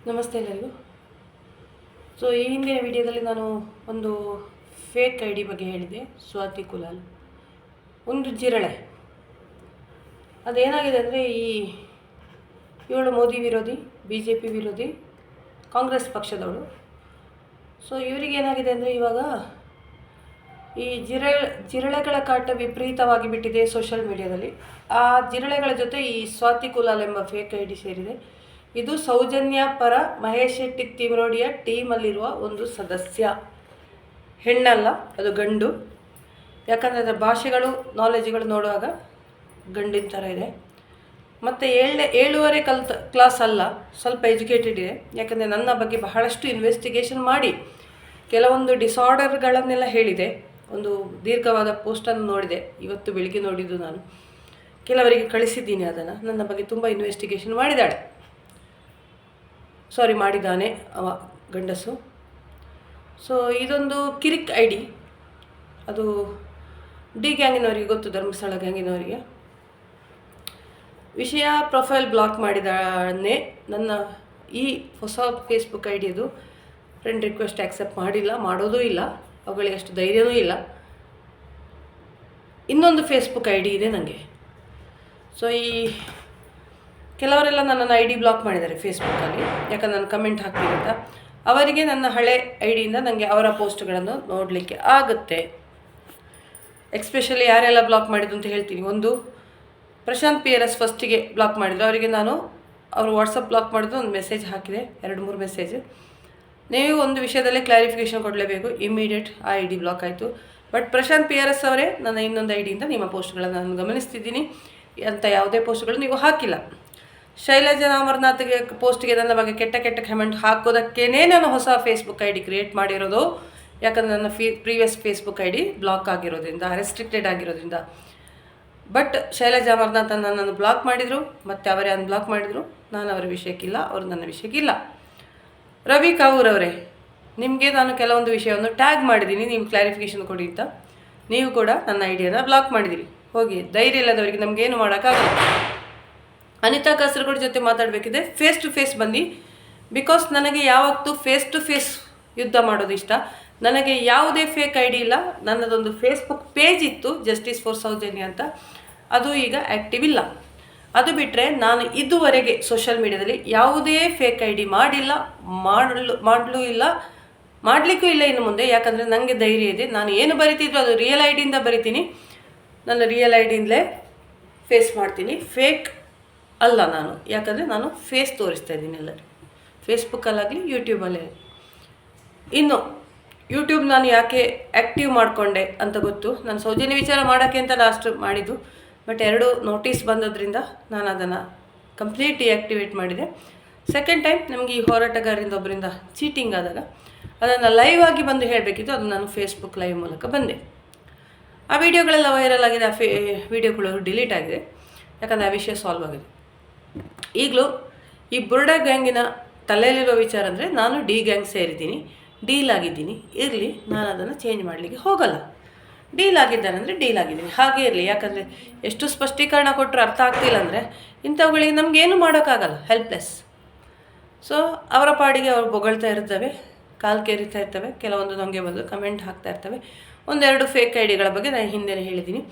ನಮಸ್ತೆ ಎಲ್ಲರಿಗೂ. ಸೊ ಈ ಹಿಂದಿನ ವಿಡಿಯೋದಲ್ಲಿ ನಾನು ಒಂದು ಫೇಕ್ ಐ ಡಿ ಬಗ್ಗೆ ಹೇಳಿದೆ. ಸ್ವಾತಿ ಕುಲಾಲ್ ಒಂದು ಜಿರಳೆ. ಅದೇನಾಗಿದೆ ಅಂದರೆ ಇವಳು ಮೋದಿ ವಿರೋಧಿ, BJP ವಿರೋಧಿ, ಕಾಂಗ್ರೆಸ್ ಪಕ್ಷದವಳು. ಸೊ ಇವರಿಗೇನಾಗಿದೆ ಅಂದರೆ ಇವಾಗ ಈ ಜಿರಳೆಗಳ ಕಾಟ ವಿಪರೀತವಾಗಿ ಬಿಟ್ಟಿದೆ ಸೋಷಿಯಲ್ ಮೀಡಿಯಾದಲ್ಲಿ. ಆ ಜಿರಳೆಗಳ ಜೊತೆ ಈ ಸ್ವಾತಿ ಕುಲಾಲ್ ಎಂಬ ಫೇಕ್ ಐ ಡಿ ಸೇರಿದೆ. ಇದು ಸೌಜನ್ಯ ಪರ ಮಹೇಶ್ ಶೆಟ್ಟಿ ತಿಮರೋಡಿಯ ಟೀಮಲ್ಲಿರುವ ಒಂದು ಸದಸ್ಯ. ಹೆಣ್ಣಲ್ಲ, ಅದು ಗಂಡು. ಯಾಕಂದರೆ ಅದರ ಭಾಷೆಗಳು, ನಾಲೆಜ್ಗಳು ನೋಡುವಾಗ ಗಂಡಿನ ಥರ ಇದೆ. ಮತ್ತು 7ನೇ ಕ್ಲಾಸ್ ಅಲ್ಲ, ಸ್ವಲ್ಪ ಎಜುಕೇಟೆಡ್ ಇದೆ. ಯಾಕಂದರೆ ನನ್ನ ಬಗ್ಗೆ ಬಹಳಷ್ಟು ಇನ್ವೆಸ್ಟಿಗೇಷನ್ ಮಾಡಿ ಕೆಲವೊಂದು ಡಿಸಾರ್ಡರ್ಗಳನ್ನೆಲ್ಲ ಹೇಳಿದೆ. ಒಂದು ದೀರ್ಘವಾದ ಪೋಸ್ಟನ್ನು ನೋಡಿದೆ, ಇವತ್ತು ಬೆಳಿಗ್ಗೆ ನೋಡಿದ್ದು. ನಾನು ಕೆಲವರಿಗೆ ಕಳಿಸಿದ್ದೀನಿ ಅದನ್ನು. ನನ್ನ ಬಗ್ಗೆ ತುಂಬ ಇನ್ವೆಸ್ಟಿಗೇಷನ್ ಮಾಡಿದ್ದಾನೆ ಅವ ಗಂಡಸು. ಸೊ ಇದೊಂದು ಕಿರಿಕ್ ಐ ಡಿ. ಅದು ಡಿ ಗ್ಯಾಂಗಿನವರಿಗೆ ಗೊತ್ತು, ಧರ್ಮಸ್ಥಳ ಗ್ಯಾಂಗಿನವರಿಗೆ. ವಿಷಯ ಪ್ರೊಫೈಲ್ ಬ್ಲಾಕ್ ಮಾಡಿದ್ದಾನೆ. ನನ್ನ ಈ ಹೊಸ ಫೇಸ್ಬುಕ್ ಐ ಡಿಯದು ಫ್ರೆಂಡ್ ರಿಕ್ವೆಸ್ಟ್ ಆ್ಯಕ್ಸೆಪ್ಟ್ ಮಾಡಿಲ್ಲ, ಮಾಡೋದೂ ಇಲ್ಲ. ಅವುಗಳಿಗೆ ಅಷ್ಟು ಧೈರ್ಯವೂ ಇಲ್ಲ. ಇನ್ನೊಂದು ಫೇಸ್ಬುಕ್ ಐ ಡಿ ಇದೆ ನನಗೆ. ಸೊ ಕೆಲವರೆಲ್ಲ ನನ್ನನ್ನು ಐ ಡಿ ಬ್ಲಾಕ್ ಮಾಡಿದ್ದಾರೆ ಫೇಸ್ಬುಕ್ಕಲ್ಲಿ, ಯಾಕಂದ್ರೆ ನಾನು ಕಮೆಂಟ್ ಹಾಕ್ತೀನಿ ಅಂತ. ಅವರಿಗೆ ನನ್ನ ಹಳೆ ಐ ಡಿಯಿಂದ ನನಗೆ ಅವರ ಪೋಸ್ಟ್ಗಳನ್ನು ನೋಡಲಿಕ್ಕೆ ಆಗುತ್ತೆ. ಎಕ್ಸ್ಪೆಷಲಿ ಯಾರೆಲ್ಲ ಬ್ಲಾಕ್ ಮಾಡಿದ್ದು ಅಂತ ಹೇಳ್ತೀನಿ. ಒಂದು, ಪ್ರಶಾಂತ್ PRS ಫಸ್ಟಿಗೆ ಬ್ಲಾಕ್ ಮಾಡಿದ್ರು. ಅವರಿಗೆ ನಾನು ಅವರು ವಾಟ್ಸಪ್ ಬ್ಲಾಕ್ ಮಾಡಿದ್ದು ಒಂದು ಮೆಸೇಜ್ ಹಾಕಿದೆ, 2-3 ಮೆಸೇಜ್. ನೀವು ಒಂದು ವಿಷಯದಲ್ಲಿ ಕ್ಲಾರಿಫಿಕೇಷನ್ ಕೊಡಲೇಬೇಕು. ಇಮಿಡಿಯೇಟ್ ಆ ಐ ಡಿ ಬ್ಲಾಕ್ ಆಯಿತು. ಬಟ್ ಪ್ರಶಾಂತ್ PRS ಅವರೇ ನನ್ನ ಇನ್ನೊಂದು ಐ ಡಿಯಿಂದ ನಿಮ್ಮ ಪೋಸ್ಟ್ಗಳನ್ನು ನಾನು ಗಮನಿಸ್ತಿದ್ದೀನಿ ಅಂತ ಯಾವುದೇ ಪೋಸ್ಟ್ಗಳು ನೀವು ಹಾಕಿಲ್ಲ. ಶೈಲಜಾ ಅಮರನಾಥ್ಗೆ ಪೋಸ್ಟ್ಗೆ ನನ್ನ ಬಗ್ಗೆ ಕೆಟ್ಟ ಕಮೆಂಟ್ ಹಾಕೋದಕ್ಕೇ ನಾನು ಹೊಸ ಫೇಸ್ಬುಕ್ ಐ ಡಿ ಕ್ರಿಯೇಟ್ ಮಾಡಿರೋದು. ಯಾಕಂದರೆ ನನ್ನ previous Facebook I D block ಆಗಿರೋದ್ರಿಂದ, ರೆಸ್ಟ್ರಿಕ್ಟೆಡ್ ಆಗಿರೋದ್ರಿಂದ. ಬಟ್ ಶೈಲಜಾ ಅಮರನಾಥ್ ನನ್ನನ್ನು ಬ್ಲಾಕ್ ಮಾಡಿದರು, ಮತ್ತು ಅವರೇ ಅನ್ಬ್ಲಾಕ್ ಮಾಡಿದರು. ನಾನು ಅವರ ವಿಷಯಕ್ಕಿಲ್ಲ, ಅವರು ನನ್ನ ವಿಷಯಕ್ಕಿಲ್ಲ. ರವಿ ಕಾವೂರ್ ಅವರೇ, ನಿಮಗೆ ನಾನು ಕೆಲವೊಂದು ವಿಷಯವನ್ನು ಟ್ಯಾಗ್ ಮಾಡಿದ್ದೀನಿ, ನೀವು ಕ್ಲಾರಿಫಿಕೇಷನ್ ಕೊಡಿ ಅಂತ. ನೀವು ಕೂಡ ನನ್ನ ಐಡಿಯಾನ ಬ್ಲಾಕ್ ಮಾಡಿದ್ದೀರಿ. ಹೋಗಿ, ಧೈರ್ಯ ಇಲ್ಲದವರಿಗೆ ನಮಗೇನು ಮಾಡೋಕ್ಕಾಗಲ್ಲ. ಅನಿತಾ ಕಾಸರಗೋಡು ಜೊತೆ ಮಾತಾಡಬೇಕಿದೆ, ಫೇಸ್ ಟು ಫೇಸ್ ಬನ್ನಿ. ಬಿಕಾಸ್ ನನಗೆ ಯಾವತ್ತೂ ಫೇಸ್ ಟು ಫೇಸ್ ಯುದ್ಧ ಮಾಡೋದು ಇಷ್ಟ. ನನಗೆ ಯಾವುದೇ ಫೇಕ್ ಐ ಡಿ ಇಲ್ಲ. ನನ್ನದೊಂದು ಫೇಸ್ಬುಕ್ ಪೇಜ್ ಇತ್ತು, ಜಸ್ಟಿಸ್ ಫಾರ್ ಸೌಜನ್ಯ ಅಂತ. ಅದು ಈಗ ಆ್ಯಕ್ಟಿವ್ ಇಲ್ಲ. ಅದು ಬಿಟ್ಟರೆ ನಾನು ಇದುವರೆಗೆ ಸೋಷಿಯಲ್ ಮೀಡಿಯಾದಲ್ಲಿ ಯಾವುದೇ ಫೇಕ್ ಐ ಡಿ ಮಾಡಿಲ್ಲ, ಮಾಡಲಿಕ್ಕೂ ಇಲ್ಲ ಇನ್ನು ಮುಂದೆ. ಯಾಕಂದರೆ ನನಗೆ ಧೈರ್ಯ ಇದೆ. ನಾನು ಏನು ಬರಿತಿದ್ರು ಅದು ರಿಯಲ್ ಐ ಡಿಯಿಂದ ಬರಿತೀನಿ. ನನ್ನ ರಿಯಲ್ ಐ ಡಿಯಿಂದಲೇ ಫೇಸ್ ಮಾಡ್ತೀನಿ. ಫೇಕ್ ಅಲ್ಲ ನಾನು, ಯಾಕಂದರೆ ನಾನು ಫೇಸ್ ತೋರಿಸ್ತಾ ಇದ್ದೀನಿ ಎಲ್ಲರೂ, ಫೇಸ್ಬುಕ್ಕಲ್ಲಾಗಲಿ ಯೂಟ್ಯೂಬಲ್ಲೇ. ಇನ್ನು ಯೂಟ್ಯೂಬ್ ನಾನು ಯಾಕೆ ಆ್ಯಕ್ಟಿವ್ ಮಾಡಿಕೊಂಡೆ ಅಂತ ಗೊತ್ತು. ನಾನು ಸೌಜನ್ಯ ವಿಚಾರ ಮಾಡೋಕ್ಕೆ ಅಂತ ಲಾಸ್ಟ್ ಮಾಡಿದ್ದು. ಬಟ್ 2 ನೋಟಿಸ್ ಬಂದದ್ರಿಂದ ನಾನು ಅದನ್ನು ಕಂಪ್ಲೀಟ್ ಡಿಆಕ್ಟಿವೇಟ್ ಮಾಡಿದೆ. ಸೆಕೆಂಡ್ ಟೈಮ್ ನಮಗೆ ಈ ಹೋರಾಟಗಾರರಿಂದ ಒಬ್ಬರಿಂದ ಚೀಟಿಂಗ್ ಆದಾಗ ಅದನ್ನು ಲೈವ್ ಆಗಿ ಬಂದು ಹೇಳಬೇಕಿತ್ತು. ಅದು ನಾನು ಫೇಸ್ಬುಕ್ ಲೈವ್ ಮೂಲಕ ಬಂದೆ. ಆ ವಿಡಿಯೋಗಳೆಲ್ಲ ವೈರಲ್ ಆಗಿದೆ. ಆ ವಿಡಿಯೋಗಳು ಡಿಲೀಟ್ ಆಗಿದೆ, ಯಾಕಂದರೆ ಆ ವಿಷಯ ಸಾಲ್ವ್ ಆಗಿದೆ. ಈಗಲೂ ಈ ಬುರ್ಡಾ ಗ್ಯಾಂಗಿನ ತಲೆಯಲ್ಲಿರೋ ವಿಚಾರ ಅಂದರೆ ನಾನು ಡಿ ಗ್ಯಾಂಗ್ ಸೇರಿದ್ದೀನಿ, ಡೀಲ್ ಆಗಿದ್ದೀನಿ. ಇರಲಿ, ನಾನು ಅದನ್ನು ಚೇಂಜ್ ಮಾಡಲಿಕ್ಕೆ ಹೋಗಲ್ಲ. ಡೀಲ್ ಆಗಿದ್ದಾನಂದರೆ ಡೀಲ್ ಆಗಿದ್ದೀನಿ, ಹಾಗೇ ಇರಲಿ. ಯಾಕಂದರೆ ಎಷ್ಟು ಸ್ಪಷ್ಟೀಕರಣ ಕೊಟ್ಟರು ಅರ್ಥ ಆಗ್ತಿಲ್ಲ ಅಂದರೆ ಇಂಥವುಗಳಿಗೆ ನಮಗೇನು ಮಾಡೋಕ್ಕಾಗಲ್ಲ, ಹೆಲ್ಪ್ಲೆಸ್. ಸೊ ಅವರ ಪಾಡಿಗೆ ಅವ್ರು ಬೊಗಳ್ತಾ ಇರ್ತವೆ, ಕಾಲು ಕೇರಿತಾ ಇರ್ತವೆ. ಕೆಲವೊಂದು ನಮಗೆ ಬಂದು ಕಮೆಂಟ್ ಹಾಕ್ತಾ ಇರ್ತವೆ. 1-2 ಫೇಕ್ ಐ ಡಿಗಳ ಬಗ್ಗೆ ನಾನು ಹಿಂದೆ ಹೇಳಿದ್ದೀನಿ.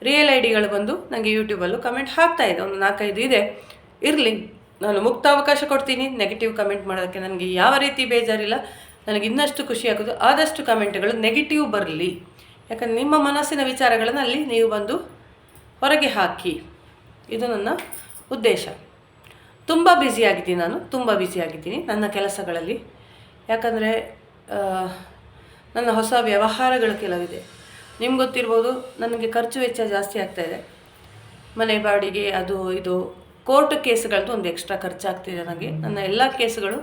ರಿಯಲ್ ಐ ಡಿಗಳು ಬಂದು ನನಗೆ ಯೂಟ್ಯೂಬಲ್ಲೂ ಕಮೆಂಟ್ ಹಾಕ್ತಾಯಿದೆ, ಒಂದು 4-5 ಇದೆ. ಇರಲಿ, ನಾನು ಮುಕ್ತ ಅವಕಾಶ ಕೊಡ್ತೀನಿ ನೆಗೆಟಿವ್ ಕಮೆಂಟ್ ಮಾಡೋದಕ್ಕೆ. ನನಗೆ ಯಾವ ರೀತಿ ಬೇಜಾರಿಲ್ಲ. ನನಗೆ ಇನ್ನಷ್ಟು ಖುಷಿ ಆಗೋದು ಆದಷ್ಟು ಕಮೆಂಟ್ಗಳು ನೆಗೆಟಿವ್ ಬರಲಿ. ಯಾಕಂದರೆ ನಿಮ್ಮ ಮನಸ್ಸಿನ ವಿಚಾರಗಳನ್ನು ಅಲ್ಲಿ ನೀವು ಬಂದು ಹೊರಗೆ ಹಾಕಿ, ಇದು ನನ್ನ ಉದ್ದೇಶ. ತುಂಬ ಬ್ಯುಸಿಯಾಗಿದ್ದೀನಿ ನಾನು, ತುಂಬ ಬ್ಯುಸಿಯಾಗಿದ್ದೀನಿ ನನ್ನ ಕೆಲಸಗಳಲ್ಲಿ. ಯಾಕಂದರೆ ನನ್ನ ಹೊಸ ವ್ಯವಹಾರಗಳು ಕೆಲವಿದೆ. ನಿಮ್ಗೆ ಗೊತ್ತಿರ್ಬೋದು, ನನಗೆ ಖರ್ಚು ವೆಚ್ಚ ಜಾಸ್ತಿ ಆಗ್ತಾಯಿದೆ. ಮನೆ ಬಾಡಿಗೆ, ಅದು ಇದು, ಕೋರ್ಟ್ ಕೇಸ್ಗಳದ್ದು ಒಂದು ಎಕ್ಸ್ಟ್ರಾ ಖರ್ಚಾಗ್ತಿದೆ ನನಗೆ. ನನ್ನ ಎಲ್ಲ ಕೇಸ್ಗಳು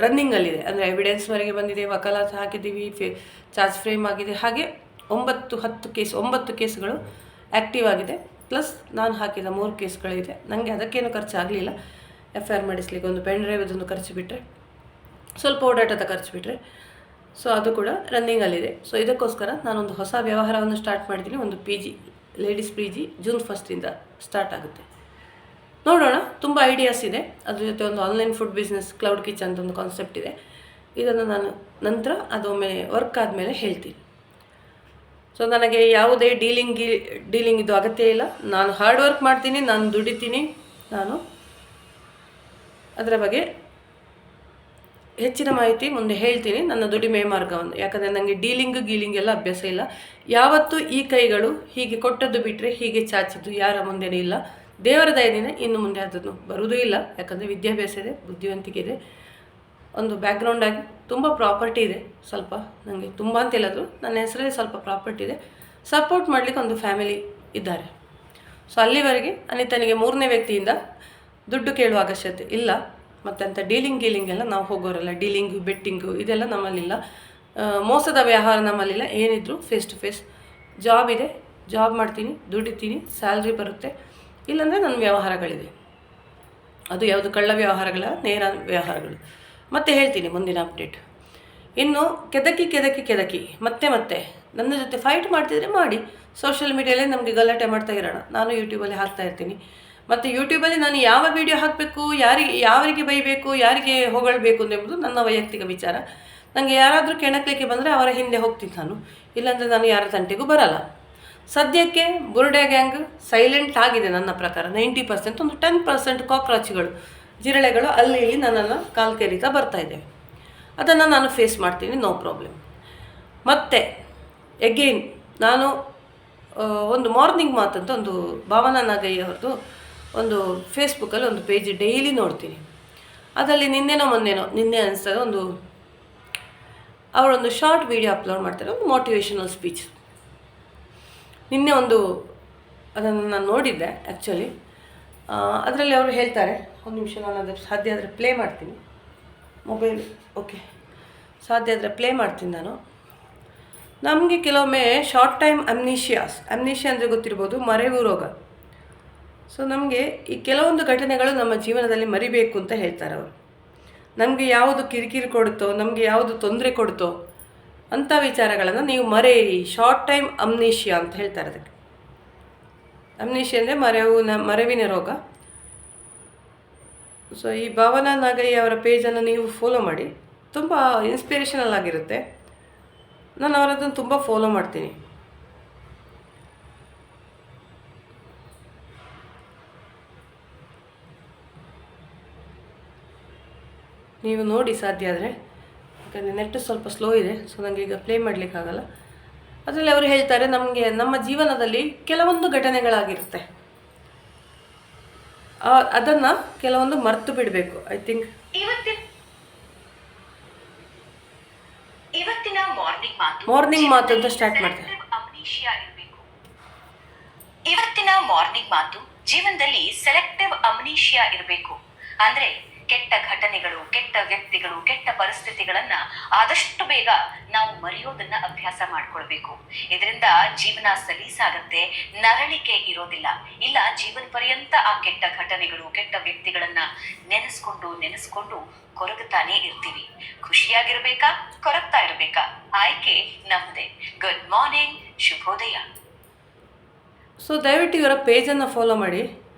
ರನ್ನಿಂಗಲ್ಲಿದೆ. ಅಂದರೆ ಎವಿಡೆನ್ಸ್ವರೆಗೆ ಬಂದಿದೆ, ವಕಾಲತ್ ಹಾಕಿದ್ದೀವಿ, ಚಾರ್ಜ್ ಫ್ರೇಮ್ ಆಗಿದೆ. ಹಾಗೆ 9 ಕೇಸ್ಗಳು ಆ್ಯಕ್ಟಿವ್ ಆಗಿದೆ. ಪ್ಲಸ್ ನಾನು ಹಾಕಿದ 3 ಕೇಸ್ಗಳಿದೆ. ನನಗೆ ಅದಕ್ಕೇನು ಖರ್ಚಾಗಲಿಲ್ಲ. FIR ಮಾಡಿಸ್ಲಿಕ್ಕೆ ಒಂದು ಪೆನ್ ಡ್ರೈವ್ ಅದೊಂದು ಖರ್ಚು ಬಿಟ್ಟರೆ, ಸ್ವಲ್ಪ ಓಡಾಟದ ಖರ್ಚು ಬಿಟ್ಟರೆ, ಸೊ ಅದು ಕೂಡ ರನ್ನಿಂಗಲ್ಲಿದೆ. ಸೊ ಇದಕ್ಕೋಸ್ಕರ ನಾನೊಂದು ಹೊಸ ವ್ಯವಹಾರವನ್ನು ಸ್ಟಾರ್ಟ್ ಮಾಡಿದ್ದೀನಿ. ಒಂದು PG, ladies PG June 1 start ಆಗುತ್ತೆ. ನೋಡೋಣ. ತುಂಬ ಐಡಿಯಾಸ್ ಇದೆ. ಅದ್ರ ಜೊತೆ ಒಂದು online food business, cloud kitchen ಅಂತ ಒಂದು ಕಾನ್ಸೆಪ್ಟ್ ಇದೆ. ಇದನ್ನು ನಾನು ನಂತರ ಅದೊಮ್ಮೆ ವರ್ಕ್ ಆದಮೇಲೆ ಹೇಳ್ತೀನಿ. ಸೊ ನನಗೆ ಯಾವುದೇ ಡೀಲಿಂಗ್ ಇದು ಅಗತ್ಯ ಇಲ್ಲ. ನಾನು ಹಾರ್ಡ್ ವರ್ಕ್ ಮಾಡ್ತೀನಿ, ನಾನು ದುಡಿತೀನಿ, ನಾನು ಅದರ ಬಗ್ಗೆ ಹೆಚ್ಚಿನ ಮಾಹಿತಿ ಮುಂದೆ ಹೇಳ್ತೀನಿ, ನನ್ನ ದುಡಿಮೆ ಮಾರ್ಗವನ್ನು. ಯಾಕಂದರೆ ನನಗೆ ಗೀಲಿಂಗ್ ಎಲ್ಲ ಅಭ್ಯಾಸ ಇಲ್ಲ. ಯಾವತ್ತೂ ಈ ಕೈಗಳು ಹೀಗೆ ಕೊಟ್ಟದ್ದು ಬಿಟ್ಟರೆ ಹೀಗೆ ಚಾಚಿದ್ದು ಯಾರ ಮುಂದೆನೂ ಇಲ್ಲ. ದೇವರ ದಯದಿಂದ ಇನ್ನು ಮುಂದೆ ಅದನ್ನು ಬರುವುದೂ ಇಲ್ಲ. ಯಾಕಂದರೆ ವಿದ್ಯಾಭ್ಯಾಸ ಇದೆ, ಬುದ್ಧಿವಂತಿಕೆ ಇದೆ, ಒಂದು ಬ್ಯಾಕ್ಗ್ರೌಂಡ್ ಆಗಿ ತುಂಬ ಪ್ರಾಪರ್ಟಿ ಇದೆ. ಸ್ವಲ್ಪ ನನಗೆ ತುಂಬ ಅಂತ ಹೇಳಿದ್ರು, ನನ್ನ ಹೆಸರಲ್ಲಿ ಸ್ವಲ್ಪ ಪ್ರಾಪರ್ಟಿ ಇದೆ. ಸಪೋರ್ಟ್ ಮಾಡಲಿಕ್ಕೆ ಒಂದು ಫ್ಯಾಮಿಲಿ ಇದ್ದಾರೆ. ಸೊ ಅಲ್ಲಿವರೆಗೆ ಅನಿತನಿಗೆ 3ನೇ ವ್ಯಕ್ತಿಯಿಂದ ದುಡ್ಡು ಕೇಳುವ ಅವಶ್ಯಕತೆ ಇಲ್ಲ. ಮತ್ತು ಅಂತ ಡೀಲಿಂಗ್ ಎಲ್ಲ ನಾವು ಹೋಗೋರಲ್ಲ. ಬೆಟ್ಟಿಂಗು ಇದೆಲ್ಲ ನಮ್ಮಲ್ಲಿಲ್ಲ. ಮೋಸದ ವ್ಯವಹಾರ ನಮ್ಮಲ್ಲಿಲ್ಲ. ಏನಿದ್ರು ಫೇಸ್ ಟು ಫೇಸ್. ಜಾಬ್ ಇದೆ, ಜಾಬ್ ಮಾಡ್ತೀನಿ, ದುಡಿತೀನಿ, ಸ್ಯಾಲ್ರಿ ಬರುತ್ತೆ. ಇಲ್ಲಾಂದರೆ ನನ್ನ ವ್ಯವಹಾರಗಳಿದೆ. ಅದು ಯಾವುದು ಕಳ್ಳ ವ್ಯವಹಾರಗಳ, ನೇರ ವ್ಯವಹಾರಗಳು. ಮತ್ತೆ ಹೇಳ್ತೀನಿ ಮುಂದಿನ ಅಪ್ಡೇಟ್. ಇನ್ನು ಕೆದಕಿ ಮತ್ತೆ ನನ್ನ ಜೊತೆ ಫೈಟ್ ಮಾಡ್ತಿದ್ರೆ ಮಾಡಿ. ಸೋಷಿಯಲ್ ಮೀಡಿಯಾಲೇ ನಮಗೆ ಗಲಾಟೆ ಮಾಡ್ತಾ ಇರೋಣ. ನಾನು ಯೂಟ್ಯೂಬಲ್ಲಿ ಹಾಕ್ತಾ ಇರ್ತೀನಿ. ಮತ್ತು ಯೂಟ್ಯೂಬಲ್ಲಿ ನಾನು ಯಾವ ವಿಡಿಯೋ ಹಾಕಬೇಕು, ಯಾರಿಗೆ ಬೈಬೇಕು, ಯಾರಿಗೆ ಹೊಗಳಬೇಕು ಎಂಬುದು ನನ್ನ ವೈಯಕ್ತಿಕ ವಿಚಾರ. ನನಗೆ ಯಾರಾದರೂ ಕೆಣಕಲಿಕ್ಕೆ ಬಂದರೆ ಅವರ ಹಿಂದೆ ಹೋಗ್ತೀನಿ ನಾನು. ಇಲ್ಲಾಂದರೆ ನಾನು ಯಾರ ತಂಟೆಗೂ ಬರಲ್ಲ. ಸದ್ಯಕ್ಕೆ ಬುರ್ಡೆ ಗ್ಯಾಂಗ್ ಸೈಲೆಂಟ್ ಆಗಿದೆ ನನ್ನ ಪ್ರಕಾರ. 90%. ಒಂದು 10% ಕಾಕ್ರಾಚ್ಗಳು, ಜಿರಳೆಗಳು ಅಲ್ಲಿ ಇಲ್ಲಿ ನನ್ನನ್ನು ಕಾಲು ಕೆರಿತಾ ಬರ್ತಾಯಿದ್ದೇವೆ. ಅದನ್ನು ನಾನು ಫೇಸ್ ಮಾಡ್ತೀನಿ, ನೋ ಪ್ರಾಬ್ಲಮ್. ಮತ್ತು ಎಗೇನ್ ನಾನು ಒಂದು ಮಾರ್ನಿಂಗ್ ಮಾತಂತ ಒಂದು ಭಾವನಾ ನಾಗಯ್ಯ ಅವ್ರದ್ದು ಒಂದು ಫೇಸ್ಬುಕ್ಕಲ್ಲಿ ಒಂದು ಪೇಜ್ ಡೈಲಿ ನೋಡ್ತೀನಿ. ಅದರಲ್ಲಿ ನಿನ್ನೆ ಅನಿಸ್ತದೆ, ಅವರೊಂದು ಶಾರ್ಟ್ ವಿಡಿಯೋ ಅಪ್ಲೋಡ್ ಮಾಡ್ತಾರೆ, ಒಂದು ಮೋಟಿವೇಶನಲ್ ಸ್ಪೀಚ್. ನಿನ್ನೆ ಅದನ್ನು ನಾನು ನೋಡಿದ್ದೆ ಆ್ಯಕ್ಚುಲಿ. ಅದರಲ್ಲಿ ಅವರು ಹೇಳ್ತಾರೆ, ಒಂದು ನಿಮಿಷ ನಾನು ಅದು ಸಾಧ್ಯ ಆದರೆ ಪ್ಲೇ ಮಾಡ್ತೀನಿ. ಮೊಬೈಲ್ ಓಕೆ, ಸಾಧ್ಯ ಆದರೆ ಪ್ಲೇ ಮಾಡ್ತೀನಿ ನಾನು. ನಮಗೆ ಕೆಲವೊಮ್ಮೆ ಶಾರ್ಟ್ ಟೈಮ್ ಅಮ್ನೀಷಿಯಾ ಅಂದರೆ ಗೊತ್ತಿರ್ಬೋದು, ಮರೆವು ರೋಗ. ಸೊ ನಮಗೆ ಈ ಕೆಲವೊಂದು ಘಟನೆಗಳು ನಮ್ಮ ಜೀವನದಲ್ಲಿ ಮರಿಬೇಕು ಅಂತ ಹೇಳ್ತಾರೆ ಅವರು. ನಮಗೆ ಯಾವುದು ಕಿರಿಕಿರಿ ಕೊಡುತ್ತೋ, ನಮಗೆ ಯಾವುದು ತೊಂದರೆ ಕೊಡುತ್ತೋ ಅಂಥ ವಿಚಾರಗಳನ್ನು ನೀವು ಮರೆಯಿರಿ. ಶಾರ್ಟ್ ಟೈಮ್ ಅಮ್ನೀಷಿಯಾ ಅಂತ ಹೇಳ್ತಾರೆ ಅದಕ್ಕೆ. ಅಮ್ನೀಷಿಯಾ ಅಂದರೆ ಮರೆವಿನ ರೋಗ. ಸೊ ಈ ಭಾವನಾ ನಾಗಯ್ಯ ಅವರ ಪೇಜನ್ನು ನೀವು ಫಾಲೋ ಮಾಡಿ. ತುಂಬ ಇನ್ಸ್ಪಿರೇಷನಲ್ ಆಗಿರುತ್ತೆ. ನಾನು ಅವರದನ್ನು ತುಂಬ ಫಾಲೋ ಮಾಡ್ತೀನಿ. ನೀವು ನೋಡಿ ಸಾಧ್ಯ ಆದರೆ, ಯಾಕಂದರೆ ನೆಟ್ಟು ಸ್ವಲ್ಪ ಸ್ಲೋ ಇದೆ. ಸೊ ನನಗೆ ಈಗ ಪ್ಲೇ ಮಾಡಲಿಕ್ಕಾಗಲ್ಲ. ಅದರಲ್ಲಿ ಅವರು ಹೇಳ್ತಾರೆ, ನಮ್ಮ ಜೀವನದಲ್ಲಿ ಕೆಲವೊಂದು ಘಟನೆಗಳಾಗಿರುತ್ತೆ, ಅದನ್ನು ಕೆಲವೊಂದು ಮರೆತು ಬಿಡಬೇಕು. ಐ ಥಿಂಕ್ ಇವತ್ತಿನ ಮಾರ್ನಿಂಗ್ ಮಾತು ಅಂತ ಸ್ಟಾರ್ಟ್ ಮಾಡ್ತಾರೆ. ಇವತ್ತಿನ ಮಾರ್ನಿಂಗ್ ಮಾತು, ಜೀವನದಲ್ಲಿ ಸೆಲೆಕ್ಟಿವ್ ಅಮ್ನೀಷಿಯಾ ಇರಬೇಕು. ಅಂದ್ರೆ ಕೆಟ್ಟ ಘಟನೆಗಳು, ಕೆಟ್ಟ ವ್ಯಕ್ತಿಗಳು, ಕೆಟ್ಟ ಪರಿಸ್ಥಿತಿಗಳನ್ನ ಆದಷ್ಟು ಬೇಗ ನಾವು ಮರೆಯೋದನ್ನ ಅಭ್ಯಾಸ ಮಾಡ್ಕೊಳ್ಬೇಕು. ಇದರಿಂದ ಜೀವನ ಸಲೀಸಾಗತ್ತೆ, ನರಳಿಕೆ ಇರೋದಿಲ್ಲ. ಇಲ್ಲ ಜೀವನ ಪರ್ಯಂತ ಆ ಕೆಟ್ಟ ಘಟನೆಗಳು, ಕೆಟ್ಟ ವ್ಯಕ್ತಿಗಳನ್ನ ನೆನೆಸ್ಕೊಂಡು ಕೊರಗುತ್ತಾನೆ ಇರ್ತೀವಿ. ಖುಷಿಯಾಗಿರ್ಬೇಕಾ, ಕೊರಗ್ತಾ ಇರ್ಬೇಕಾ, ಆಯ್ಕೆ ನಮ್ಮದೇ. ಗುಡ್ ಮಾರ್ನಿಂಗ್, ಶುಭೋದಯ. ಸೊ ದಯವಿಟ್ಟು ಇವರ ಪೇಜನ್ನು ಫಾಲೋ ಮಾಡಿ.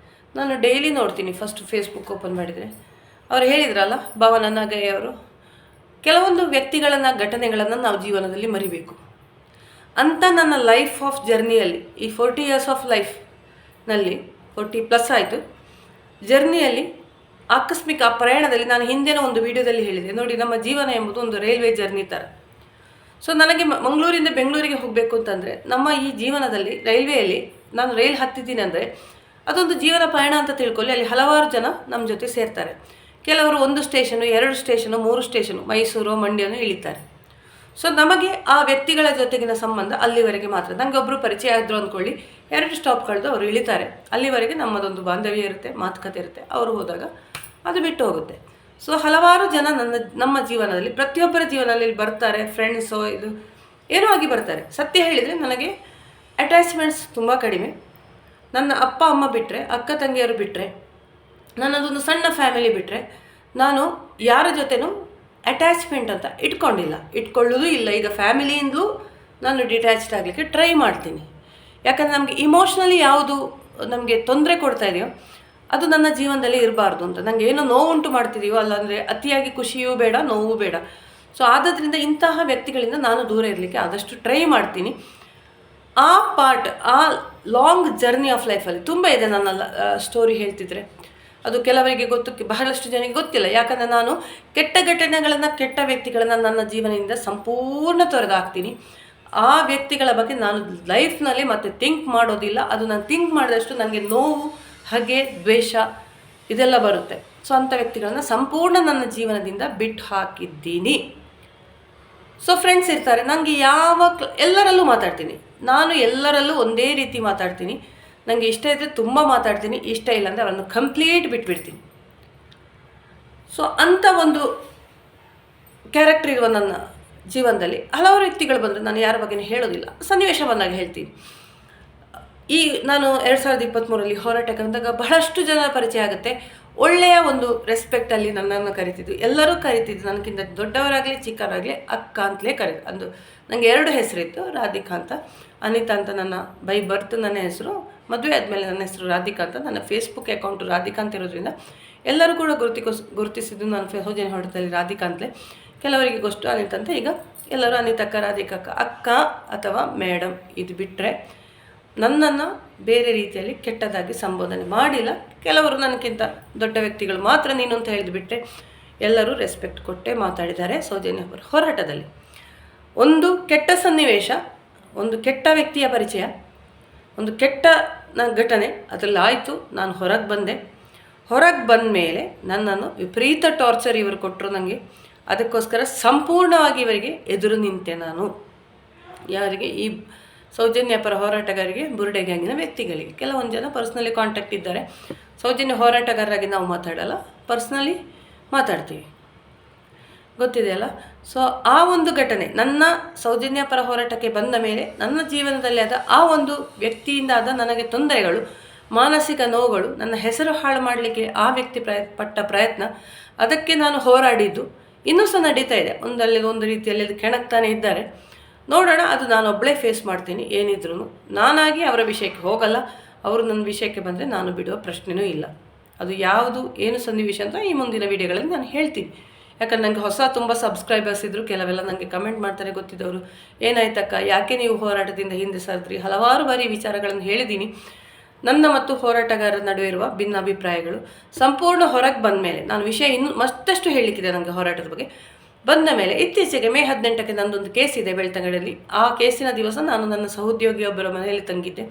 ನಾನು ಡೈಲಿ ನೋಡ್ತೀನಿ. ಫಸ್ಟ್ ಫೇಸ್ಬುಕ್ ಓಪನ್ ಮಾಡಿದರೆ ಅವ್ರು ಹೇಳಿದ್ರಲ್ಲ, ಭಾವನಾ ನಾಗಯ್ಯ ಅವರು, ಕೆಲವೊಂದು ವ್ಯಕ್ತಿಗಳನ್ನು, ಘಟನೆಗಳನ್ನು ನಾವು ಜೀವನದಲ್ಲಿ ಮರಿಬೇಕು ಅಂತ. ನನ್ನ ಲೈಫ್ ಆಫ್ ಜರ್ನಿಯಲ್ಲಿ, ಈ 40 years ಆಫ್ ಲೈಫ್ನಲ್ಲಿ 40+ ಆಯಿತು ಜರ್ನಿಯಲ್ಲಿ, ಆಕಸ್ಮಿಕ ಆ ಪ್ರಯಾಣದಲ್ಲಿ, ನಾನು ಹಿಂದಿನ ಒಂದು ವಿಡಿಯೋದಲ್ಲಿ ಹೇಳಿದೆ ನೋಡಿ, ನಮ್ಮ ಜೀವನ ಎಂಬುದು ಒಂದು ರೈಲ್ವೆ ಜರ್ನಿ ಥರ. ಸೊ ನನಗೆ ಮಂಗಳೂರಿಂದ ಬೆಂಗಳೂರಿಗೆ ಹೋಗಬೇಕು ಅಂತಂದರೆ, ನಮ್ಮ ಈ ಜೀವನದಲ್ಲಿ ರೈಲ್ವೆಯಲ್ಲಿ ನಾನು ರೈಲ್ ಹತ್ತಿದ್ದೀನಿ ಅಂದರೆ ಅದೊಂದು ಜೀವನ ಪಯಣ ಅಂತ ತಿಳ್ಕೊಳ್ಳಿ. ಅಲ್ಲಿ ಹಲವಾರು ಜನ ನಮ್ಮ ಜೊತೆ ಸೇರ್ತಾರೆ. ಕೆಲವರು 1 ಸ್ಟೇಷನು, 2 ಸ್ಟೇಷನು, 3 ಸ್ಟೇಷನು, ಮೈಸೂರು, ಮಂಡ್ಯನೂ ಇಳಿತಾರೆ. ಸೊ ನಮಗೆ ಆ ವ್ಯಕ್ತಿಗಳ ಜೊತೆಗಿನ ಸಂಬಂಧ ಅಲ್ಲಿವರೆಗೆ ಮಾತ್ರ. ನನಗೆ ಒಬ್ಬರು ಪರಿಚಯ ಆದರು ಅಂದ್ಕೊಳ್ಳಿ, 2 ಸ್ಟಾಪ್ ಕಳೆದು ಅವರು ಇಳಿತಾರೆ. ಅಲ್ಲಿವರೆಗೆ ನಮ್ಮದೊಂದು ಬಾಂಧವ್ಯ ಇರುತ್ತೆ, ಮಾತುಕತೆ ಇರುತ್ತೆ. ಅವರು ಹೋದಾಗ ಅದು ಬಿಟ್ಟು ಹೋಗುತ್ತೆ. ಸೊ ಹಲವಾರು ಜನ ನಮ್ಮ ಜೀವನದಲ್ಲಿ, ಪ್ರತಿಯೊಬ್ಬರ ಜೀವನದಲ್ಲಿ ಬರ್ತಾರೆ. ಫ್ರೆಂಡ್ಸೋ ಇದು ಏನೋ ಆಗಿ ಬರ್ತಾರೆ. ಸತ್ಯ ಹೇಳಿದರೆ ನನಗೆ ಅಟ್ಯಾಚ್ಮೆಂಟ್ಸ್ ತುಂಬ ಕಡಿಮೆ. ನನ್ನ ಅಪ್ಪ ಅಮ್ಮ ಬಿಟ್ಟರೆ, ಅಕ್ಕ ತಂಗಿಯರು ಬಿಟ್ಟರೆ, ನನ್ನದೊಂದು ಸಣ್ಣ ಫ್ಯಾಮಿಲಿ ಬಿಟ್ಟರೆ, ನಾನು ಯಾರ ಜೊತೆನೂ ಅಟ್ಯಾಚ್ಮೆಂಟ್ ಅಂತ ಇಟ್ಕೊಳ್ಳೋದು ಇಲ್ಲ. ಈಗ ಫ್ಯಾಮಿಲಿಯಿಂದಲೂ ನಾನು ಡಿಟ್ಯಾಚ್ಡ್ ಆಗಲಿಕ್ಕೆ ಟ್ರೈ ಮಾಡ್ತೀನಿ. ಯಾಕಂದರೆ ನಮಗೆ ಇಮೋಷ್ನಲಿ ಯಾವುದು ನಮಗೆ ತೊಂದರೆ ಕೊಡ್ತಾ ಇದೆಯೋ ಅದು ನನ್ನ ಜೀವನದಲ್ಲಿ ಇರಬಾರ್ದು ಅಂತ. ನನಗೆ ಏನೋ ನೋವುಂಟು ಮಾಡ್ತಿದೆಯೋ ಅಲ್ಲಾಂದರೆ ಅತಿಯಾಗಿ ಖುಷಿಯೂ ಬೇಡ, ನೋವು ಬೇಡ. ಸೊ ಆದ್ದರಿಂದ ಇಂತಹ ವ್ಯಕ್ತಿಗಳಿಂದ ನಾನು ದೂರ ಇರಲಿಕ್ಕೆ ಆದಷ್ಟು ಟ್ರೈ ಮಾಡ್ತೀನಿ. ಆ ಪಾರ್ಟ್, ಆ ಲಾಂಗ್ ಜರ್ನಿ ಆಫ್ ಲೈಫಲ್ಲಿ ತುಂಬ ಇದೆ. ನನ್ನ ಸ್ಟೋರಿ ಹೇಳ್ತಿದ್ರೆ ಅದು ಕೆಲವರಿಗೆ ಗೊತ್ತು, ಬಹಳಷ್ಟು ಜನಕ್ಕೆ ಗೊತ್ತಿಲ್ಲ. ಯಾಕಂದರೆ ನಾನು ಕೆಟ್ಟ ಘಟನೆಗಳನ್ನು, ಕೆಟ್ಟ ವ್ಯಕ್ತಿಗಳನ್ನು ನನ್ನ ಜೀವನದಿಂದ ಸಂಪೂರ್ಣ ತೊರೆದಾಕ್ತೀನಿ. ಆ ವ್ಯಕ್ತಿಗಳ ಬಗ್ಗೆ ನಾನು ಲೈಫ್ನಲ್ಲಿ ಮತ್ತೆ ಥಿಂಕ್ ಮಾಡೋದಿಲ್ಲ. ಅದು ನಾನು ಥಿಂಕ್ ಮಾಡಿದಷ್ಟು ನನಗೆ ನೋವು, ಹಾಗೆ ದ್ವೇಷ ಇದೆಲ್ಲ ಬರುತ್ತೆ. ಸೊ ಅಂಥ ವ್ಯಕ್ತಿಗಳನ್ನು ಸಂಪೂರ್ಣ ನನ್ನ ಜೀವನದಿಂದ ಬಿಟ್ಟು ಹಾಕಿದ್ದೀನಿ. ಸೊ ಫ್ರೆಂಡ್ಸ್ ಇರ್ತಾರೆ, ನನಗೆ ಎಲ್ಲರಲ್ಲೂ ಮಾತಾಡ್ತೀನಿ. ನಾನು ಎಲ್ಲರಲ್ಲೂ ಒಂದೇ ರೀತಿ ಮಾತಾಡ್ತೀನಿ. ನನಗೆ ಇಷ್ಟ ಇದ್ದರೆ ತುಂಬ ಮಾತಾಡ್ತೀನಿ, ಇಷ್ಟ ಇಲ್ಲ ಅಂದರೆ ಅವರನ್ನು ಕಂಪ್ಲೀಟ್ ಬಿಟ್ಬಿಡ್ತೀನಿ. ಸೊ ಅಂಥ ಒಂದು ಕ್ಯಾರೆಕ್ಟರ್ ಇರುವ ನನ್ನ ಜೀವನದಲ್ಲಿ ಹಲವಾರು ವ್ಯಕ್ತಿಗಳು ಬಂದರೆ ನಾನು ಯಾರ ಬಗ್ಗೆಯೂ ಹೇಳೋದಿಲ್ಲ, ಸನ್ನಿವೇಶ ಬಂದಾಗ ಹೇಳ್ತೀನಿ. ನಾನು 2023ರಲ್ಲಿ ಹೋರಾಟಕ್ಕೆ ಬಂದಾಗ ಬಹಳಷ್ಟು ಜನರ ಪರಿಚಯ ಆಗುತ್ತೆ. ಒಳ್ಳೆಯ ಒಂದು ರೆಸ್ಪೆಕ್ಟಲ್ಲಿ ನನ್ನನ್ನು ಕರಿತಿದ್ದು, ಎಲ್ಲರೂ ಕರಿತಿದ್ದು, ನನಗಿಂತ ದೊಡ್ಡವರಾಗಲಿ ಚಿಕ್ಕವರಾಗಲಿ ಅಕ್ಕ ಅಂತಲೇ ಕರೀದು. ನನಗೆ 2 ಹೆಸರಿತ್ತು, ರಾಧಿಕಾ ಅಂತ, ಅನಿತಾ ಅಂತ. ನನ್ನ ಬೈ ಬರ್ತ್ ನನ್ನ ಹೆಸರು, ಮದುವೆ ಆದಮೇಲೆ ನನ್ನ ಹೆಸರು ರಾಧಿಕಾ ಅಂತ. ನನ್ನ ಫೇಸ್ಬುಕ್ ಅಕೌಂಟು ರಾಧಿಕಾ ಅಂತ ಇರೋದ್ರಿಂದ ಎಲ್ಲರೂ ಕೂಡ ಗುರುತಿಸಿದ್ದು ನಾನು ಸೌಜನ್ಯ ಹೋರಾಟದಲ್ಲಿ ರಾಧಿಕಾ ಅಂತಲೇ. ಕೆಲವರಿಗೆ ಗೊತ್ತು ಅನಿತಾ ಅಂತ. ಈಗ ಎಲ್ಲರೂ ಅನಿತಕ್ಕ, ರಾಧಿಕಾ ಅಕ್ಕ ಅಥವಾ ಮೇಡಮ್, ಇದು ಬಿಟ್ಟರೆ ನನ್ನನ್ನು ಬೇರೆ ರೀತಿಯಲ್ಲಿ ಕೆಟ್ಟದಾಗಿ ಸಂಬೋಧನೆ ಮಾಡಿಲ್ಲ. ಕೆಲವರು ನನಗಿಂತ ದೊಡ್ಡ ವ್ಯಕ್ತಿಗಳು ಮಾತ್ರ ನೀನು ಅಂತ ಹೇಳಿದ್ಬಿಟ್ರೆ ಎಲ್ಲರೂ ರೆಸ್ಪೆಕ್ಟ್ ಕೊಟ್ಟೇ ಮಾತಾಡಿದ್ದಾರೆ ಸೌಜನ್ಯ ಹೋರಾಟದಲ್ಲಿ. ಒಂದು ಕೆಟ್ಟ ಸನ್ನಿವೇಶ, ಒಂದು ಕೆಟ್ಟ ವ್ಯಕ್ತಿಯ ಪರಿಚಯ, ಒಂದು ಕೆಟ್ಟ ಘಟನೆ ಅದರಲ್ಲಿ ಆಯಿತು. ನಾನು ಹೊರಗೆ ಬಂದೆ. ಹೊರಗೆ ಬಂದ ಮೇಲೆ ನನ್ನನ್ನು ವಿಪರೀತ ಟಾರ್ಚರ್ ಇವರು ಕೊಟ್ಟರು ನನಗೆ. ಅದಕ್ಕೋಸ್ಕರ ಸಂಪೂರ್ಣವಾಗಿ ಇವರಿಗೆ ಎದುರು ನಿಂತೆ ನಾನು. ಯಾರಿಗೆ? ಈ ಸೌಜನ್ಯ ಪರ ಹೋರಾಟಗಾರರಿಗೆ, ಬುರುಡೆ ಗ್ಯಾಂಗಿನ ವ್ಯಕ್ತಿಗಳಿಗೆ. ಕೆಲವೊಂದು ಜನ ಪರ್ಸ್ನಲಿ ಕಾಂಟ್ಯಾಕ್ಟ್ ಇದ್ದಾರೆ. ಸೌಜನ್ಯ ಹೋರಾಟಗಾರರಾಗಿ ನಾವು ಮಾತಾಡಲ್ಲ, ಪರ್ಸ್ನಲಿ ಮಾತಾಡ್ತೀವಿ, ಗೊತ್ತಿದೆಯಲ್ಲ. ಸೊ ಆ ಒಂದು ಘಟನೆ ನನ್ನ ಸೌಜನ್ಯ ಪರ ಹೋರಾಟಕ್ಕೆ ಬಂದ ಮೇಲೆ ನನ್ನ ಜೀವನದಲ್ಲಿ ಆದ ಆ ಒಂದು ವ್ಯಕ್ತಿಯಿಂದ ಆದ ನನಗೆ ತೊಂದರೆಗಳು, ಮಾನಸಿಕ ನೋವುಗಳು, ನನ್ನ ಹೆಸರು ಹಾಳು ಮಾಡಲಿಕ್ಕೆ ಆ ವ್ಯಕ್ತಿ ಪಟ್ಟ ಪ್ರಯತ್ನ, ಅದಕ್ಕೆ ನಾನು ಹೋರಾಡಿದ್ದು ಇನ್ನೂ ಸಹ ನಡೀತಾ ಇದೆ. ಒಂದು ರೀತಿಯಲ್ಲಿ ಅದು ಕೆಣಕ್ತಾನೆ ಇದ್ದಾರೆ. ನೋಡೋಣ, ಅದು ನಾನೊಬ್ಬಳೇ ಫೇಸ್ ಮಾಡ್ತೀನಿ. ಏನಿದ್ರು ನಾನಾಗಿ ಅವರ ವಿಷಯಕ್ಕೆ ಹೋಗಲ್ಲ. ಅವರು ನನ್ನ ವಿಷಯಕ್ಕೆ ಬಂದರೆ ನಾನು ಬಿಡುವ ಪ್ರಶ್ನೆಯೂ ಇಲ್ಲ. ಅದು ಯಾವುದು ಏನು ಸನ್ನಿವೇಶ ಅಂತ ಈ ಮುಂದಿನ ವಿಡಿಯೋಗಳಲ್ಲಿ ನಾನು ಹೇಳ್ತೀನಿ. ಯಾಕಂದ್ರೆ ನನಗೆ ತುಂಬ ಸಬ್ಸ್ಕ್ರೈಬರ್ಸ್ ಇದ್ದರು. ಕೆಲವೆಲ್ಲ ನನಗೆ ಕಮೆಂಟ್ ಮಾಡ್ತಾರೆ ಗೊತ್ತಿದ್ದವರು, ಏನಾಯ್ತಕ್ಕ, ಯಾಕೆ ನೀವು ಹೋರಾಟದಿಂದ ಹಿಂದೆ ಸರಿದ್ರಿ, ಹಲವಾರು ಬಾರಿ ವಿಚಾರಗಳನ್ನು ಹೇಳಿದ್ದೀನಿ. ನನ್ನ ಮತ್ತು ಹೋರಾಟಗಾರರ ನಡುವೆ ಇರುವ ಭಿನ್ನಾಭಿಪ್ರಾಯಗಳು ಸಂಪೂರ್ಣ ಹೊರಗೆ ಬಂದ ಮೇಲೆ, ನಾನು ವಿಷಯ ಇನ್ನೂ ಮತ್ತಷ್ಟು ಹೇಳಲಿಕ್ಕಿದೆ ನನಗೆ ಹೋರಾಟದ ಬಗ್ಗೆ. ಬಂದ ಮೇಲೆ ಇತ್ತೀಚೆಗೆ ಮೇ 18ಕ್ಕೆ ನನ್ನದೊಂದು ಕೇಸ್ ಇದೆ ಬೆಳ್ತಂಗಡಿಯಲ್ಲಿ. ಆ ಕೇಸಿನ ದಿವಸ ನಾನು ನನ್ನ ಸಹೋದ್ಯೋಗಿಯೊಬ್ಬರ ಮನೆಯಲ್ಲಿ ತಂಗಿದ್ದೆ.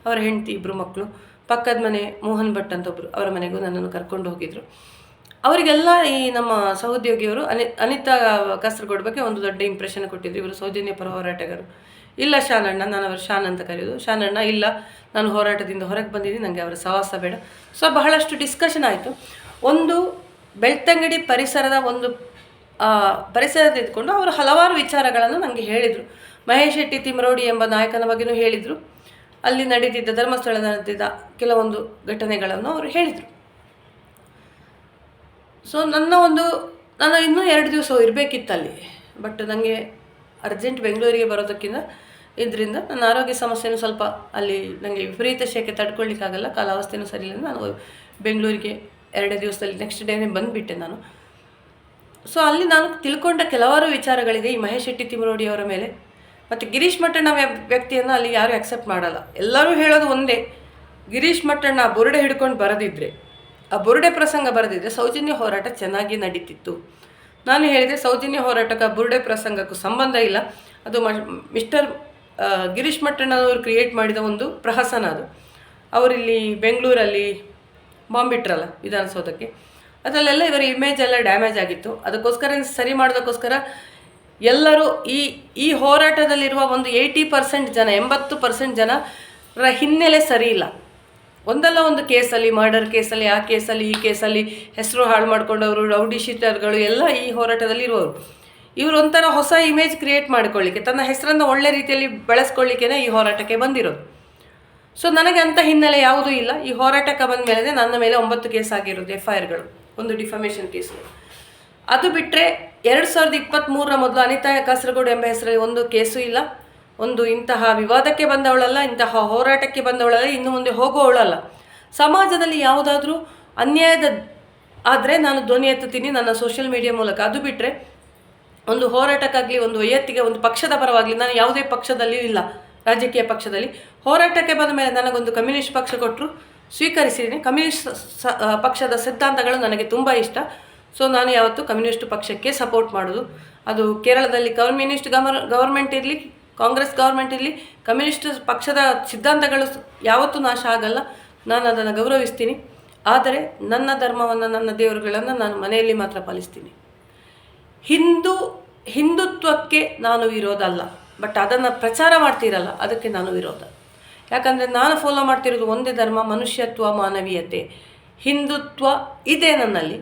ಅವರ ಹೆಂಡತಿ, 2 ಮಕ್ಕಳು. ಪಕ್ಕದ ಮನೆ ಮೋಹನ್ ಭಟ್ ಅಂತ ಒಬ್ಬರು, ಅವರ ಮನೆಗೂ ನನ್ನನ್ನು ಕರ್ಕೊಂಡು ಹೋಗಿದ್ರು. ಅವರಿಗೆಲ್ಲ ಈ ನಮ್ಮ ಸಹೋದ್ಯೋಗಿಯವರು ಅನಿತಾ ಕಾಸರಗೋಡು ಬಗ್ಗೆ ಒಂದು ದೊಡ್ಡ ಇಂಪ್ರೆಷನ್ ಕೊಟ್ಟಿದ್ರು. ಇವರು ಸೌಜನ್ಯ ಪರ ಹೋರಾಟಗಾರರು. ಇಲ್ಲ ಶಾನಣ್ಣ, ನಾನು ಅವರು ಶಾನ್ ಅಂತ ಕರೆಯೋದು. ಶಾನಣ್ಣ ಇಲ್ಲ, ನಾನು ಹೋರಾಟದಿಂದ ಹೊರಗೆ ಬಂದಿದ್ದೀನಿ, ನನಗೆ ಅವರ ಸಹವಾಸ ಬೇಡ. ಸೊ ಬಹಳಷ್ಟು ಡಿಸ್ಕಷನ್ ಆಯಿತು. ಒಂದು ಬೆಳ್ತಂಗಡಿ ಪರಿಸರದ ಪರಿಸರದ ಇದ್ಕೊಂಡು ಅವರು ಹಲವಾರು ವಿಚಾರಗಳನ್ನು ನನಗೆ ಹೇಳಿದರು. ಮಹೇಶ್ ಶೆಟ್ಟಿ ತಿಮ್ರೋಡಿ ಎಂಬ ನಾಯಕನ ಬಗ್ಗೆಯೂ ಹೇಳಿದರು. ಅಲ್ಲಿ ನಡೆದಿದ್ದ, ಧರ್ಮಸ್ಥಳದ ನಡೆದಿದ್ದ ಕೆಲವೊಂದು ಘಟನೆಗಳನ್ನು ಅವರು ಹೇಳಿದರು. ಸೊ ನಾನು ಇನ್ನೂ 2 ದಿವಸ ಇರಬೇಕಿತ್ತು ಅಲ್ಲಿ. ಬಟ್ ನನಗೆ ಅರ್ಜೆಂಟ್ ಬೆಂಗಳೂರಿಗೆ ಬರೋದಕ್ಕಿಂತ ಇದರಿಂದ ನನ್ನ ಆರೋಗ್ಯ ಸಮಸ್ಯೆನೂ ಸ್ವಲ್ಪ ಅಲ್ಲಿ ನನಗೆ ವಿಪರೀತ ಶೇಕೆ ತಡ್ಕೊಳ್ಳಿಕ್ಕಾಗಲ್ಲ, ಕಾಲಾವಸ್ಥೆನೂ ಸರಿ ಇಲ್ಲ. ನಾನು ಬೆಂಗಳೂರಿಗೆ 2 ದಿವಸದಲ್ಲಿ ನೆಕ್ಸ್ಟ್ ಡೇನೇ ಬಂದುಬಿಟ್ಟೆ ನಾನು. ಸೊ ಅಲ್ಲಿ ನಾನು ತಿಳ್ಕೊಂಡ ಕೆಲವಾರು ವಿಚಾರಗಳಿದೆ ಈ ಮಹೇಶ್ ಶೆಟ್ಟಿ ತಿಮ್ರೋಡಿ ಅವರ ಮೇಲೆ. ಮತ್ತು ಗಿರೀಶ್ ಮಟ್ಟಣ್ಣ ವ್ಯಕ್ತಿಯನ್ನು ಅಲ್ಲಿ ಯಾರೂ ಆಕ್ಸೆಪ್ಟ್ ಮಾಡಲ್ಲ. ಎಲ್ಲರೂ ಹೇಳೋದು ಒಂದೇ, ಗಿರೀಶ್ ಮಟ್ಟಣ್ಣ ಬುರುಡೆ ಹಿಡ್ಕೊಂಡು ಬರೆದಿದ್ದರೆ, ಆ ಬುರುಡೆ ಪ್ರಸಂಗ ಬರೆದಿದ್ದರೆ ಸೌಜನ್ಯ ಹೋರಾಟ ಚೆನ್ನಾಗಿ ನಡೀತಿತ್ತು. ನಾನು ಹೇಳಿದೆ, ಸೌಜನ್ಯ ಹೋರಾಟಕ್ಕೆ ಬುರುಡೆ ಪ್ರಸಂಗಕ್ಕೂ ಸಂಬಂಧ ಇಲ್ಲ. ಅದು ಮಿಸ್ಟರ್ ಗಿರೀಶ್ ಮಟ್ಟಣ್ಣನವರು ಕ್ರಿಯೇಟ್ ಮಾಡಿದ ಒಂದು ಪ್ರಹಸನ. ಅದು ಅವರಿಲ್ಲಿ ಬೆಂಗಳೂರಲ್ಲಿ ಬಾಂಬಿಟ್ರಲ್ಲ ವಿಧಾನಸೌಧಕ್ಕೆ, ಅದರಲ್ಲೆಲ್ಲ ಇವರ ಇಮೇಜ್ ಎಲ್ಲ ಡ್ಯಾಮೇಜ್ ಆಗಿತ್ತು. ಅದಕ್ಕೋಸ್ಕರ ಸರಿ ಮಾಡೋದಕ್ಕೋಸ್ಕರ ಎಲ್ಲರೂ ಈ ಹೋರಾಟದಲ್ಲಿರುವ ಒಂದು 80% ಜನ, 80% ಜನರ ಹಿನ್ನೆಲೆ ಸರಿ ಇಲ್ಲ. ಒಂದಲ್ಲ ಒಂದು ಕೇಸಲ್ಲಿ, ಮರ್ಡರ್ ಕೇಸಲ್ಲಿ, ಆ ಕೇಸಲ್ಲಿ, ಈ ಕೇಸಲ್ಲಿ ಹೆಸರು ಹಾಳು ಮಾಡಿಕೊಂಡವರು, ರೌಡಿ ಶೀಟರ್ಗಳು ಎಲ್ಲ ಈ ಹೋರಾಟದಲ್ಲಿ ಇರುವವರು. ಇವರು ಒಂಥರ ಹೊಸ ಇಮೇಜ್ ಕ್ರಿಯೇಟ್ ಮಾಡಿಕೊಳ್ಳಿಕ್ಕೆ, ತನ್ನ ಹೆಸರನ್ನು ಒಳ್ಳೆ ರೀತಿಯಲ್ಲಿ ಬೆಳೆಸ್ಕೊಳ್ಳಿಕ್ಕೇ ಈ ಹೋರಾಟಕ್ಕೆ ಬಂದಿರೋದು. ಸೊ ನನಗೆ ಅಂಥ ಹಿನ್ನೆಲೆ ಯಾವುದೂ ಇಲ್ಲ. ಈ ಹೋರಾಟಕ್ಕೆ ಬಂದ ಮೇಲೆ ನನ್ನ ಮೇಲೆ 9 ಕೇಸ್ ಆಗಿರೋದು, FIRಗಳು, ಒಂದು ಡಿಫಮೇಷನ್ ಕೇಸು. ಅದು ಬಿಟ್ಟರೆ 2023ರ ಮೊದಲು ಅನಿತಾ ಕಾಸರಗೋಡು ಎಂಬ ಹೆಸರಲ್ಲಿ ಒಂದು ಕೇಸು ಇಲ್ಲ. ಒಂದು ಇಂತಹ ವಿವಾದಕ್ಕೆ ಬಂದವಳಲ್ಲ, ಇಂತಹ ಹೋರಾಟಕ್ಕೆ ಬಂದವಳಲ್ಲ, ಇನ್ನು ಮುಂದೆ ಹೋಗುವವಳಲ್ಲ. ಸಮಾಜದಲ್ಲಿ ಯಾವುದಾದ್ರೂ ಅನ್ಯಾಯದ ಆದರೆ ನಾನು ಧ್ವನಿ ಎತ್ತುತ್ತೀನಿ ನನ್ನ ಸೋಷಿಯಲ್ ಮೀಡಿಯಾ ಮೂಲಕ. ಅದು ಬಿಟ್ಟರೆ ಒಂದು ಹೋರಾಟಕ್ಕಾಗಲಿ, ಒಂದು ವೈಯಕ್ತಿಕ, ಒಂದು ಪಕ್ಷದ ಪರವಾಗಲಿ, ನಾನು ಯಾವುದೇ ಪಕ್ಷದಲ್ಲಿ ಇಲ್ಲ, ರಾಜಕೀಯ ಪಕ್ಷದಲ್ಲಿ. ಹೋರಾಟಕ್ಕೆ ಬಂದ ಮೇಲೆ ನನಗೊಂದು ಕಮ್ಯುನಿಸ್ಟ್ ಪಕ್ಷ ಕೊಟ್ಟರು, ಸ್ವೀಕರಿಸಿದ್ದೀನಿ. ಕಮ್ಯುನಿಸ್ಟ್ ಪಕ್ಷದ ಸಿದ್ಧಾಂತಗಳು ನನಗೆ ತುಂಬ ಇಷ್ಟ. ಸೊ ನಾನು ಯಾವತ್ತೂ ಕಮ್ಯುನಿಸ್ಟ್ ಪಕ್ಷಕ್ಕೆ ಸಪೋರ್ಟ್ ಮಾಡೋದು. ಅದು ಕೇರಳದಲ್ಲಿ ಕಮ್ಯುನಿಸ್ಟ್ ಗವರ್ಮೆಂಟ್ ಇರಲಿ, ಕಾಂಗ್ರೆಸ್ ಗವರ್ಮೆಂಟ್ ಇರಲಿ, ಕಮ್ಯುನಿಸ್ಟ್ ಪಕ್ಷದ ಸಿದ್ಧಾಂತಗಳು ಯಾವತ್ತೂ ನಾಶ ಆಗಲ್ಲ. ನಾನು ಅದನ್ನು ಗೌರವಿಸ್ತೀನಿ. ಆದರೆ ನನ್ನ ಧರ್ಮವನ್ನು, ನನ್ನ ದೇವರುಗಳನ್ನು ನಾನು ಮನೆಯಲ್ಲಿ ಮಾತ್ರ ಪಾಲಿಸ್ತೀನಿ. ಹಿಂದುತ್ವಕ್ಕೆ ನಾನು ವಿರೋಧ ಅಲ್ಲ, ಬಟ್ ಅದನ್ನು ಪ್ರಚಾರ ಮಾಡ್ತೀರಲ್ಲ ಅದಕ್ಕೆ ನಾನು ವಿರೋಧ. ಯಾಕಂದರೆ ನಾನು ಫಾಲೋ ಮಾಡ್ತಿರೋದು ಒಂದೇ ಧರ್ಮ, ಮನುಷ್ಯತ್ವ, ಮಾನವೀಯತೆ. ಹಿಂದುತ್ವ ಇದೆ ನನ್ನಲ್ಲಿ,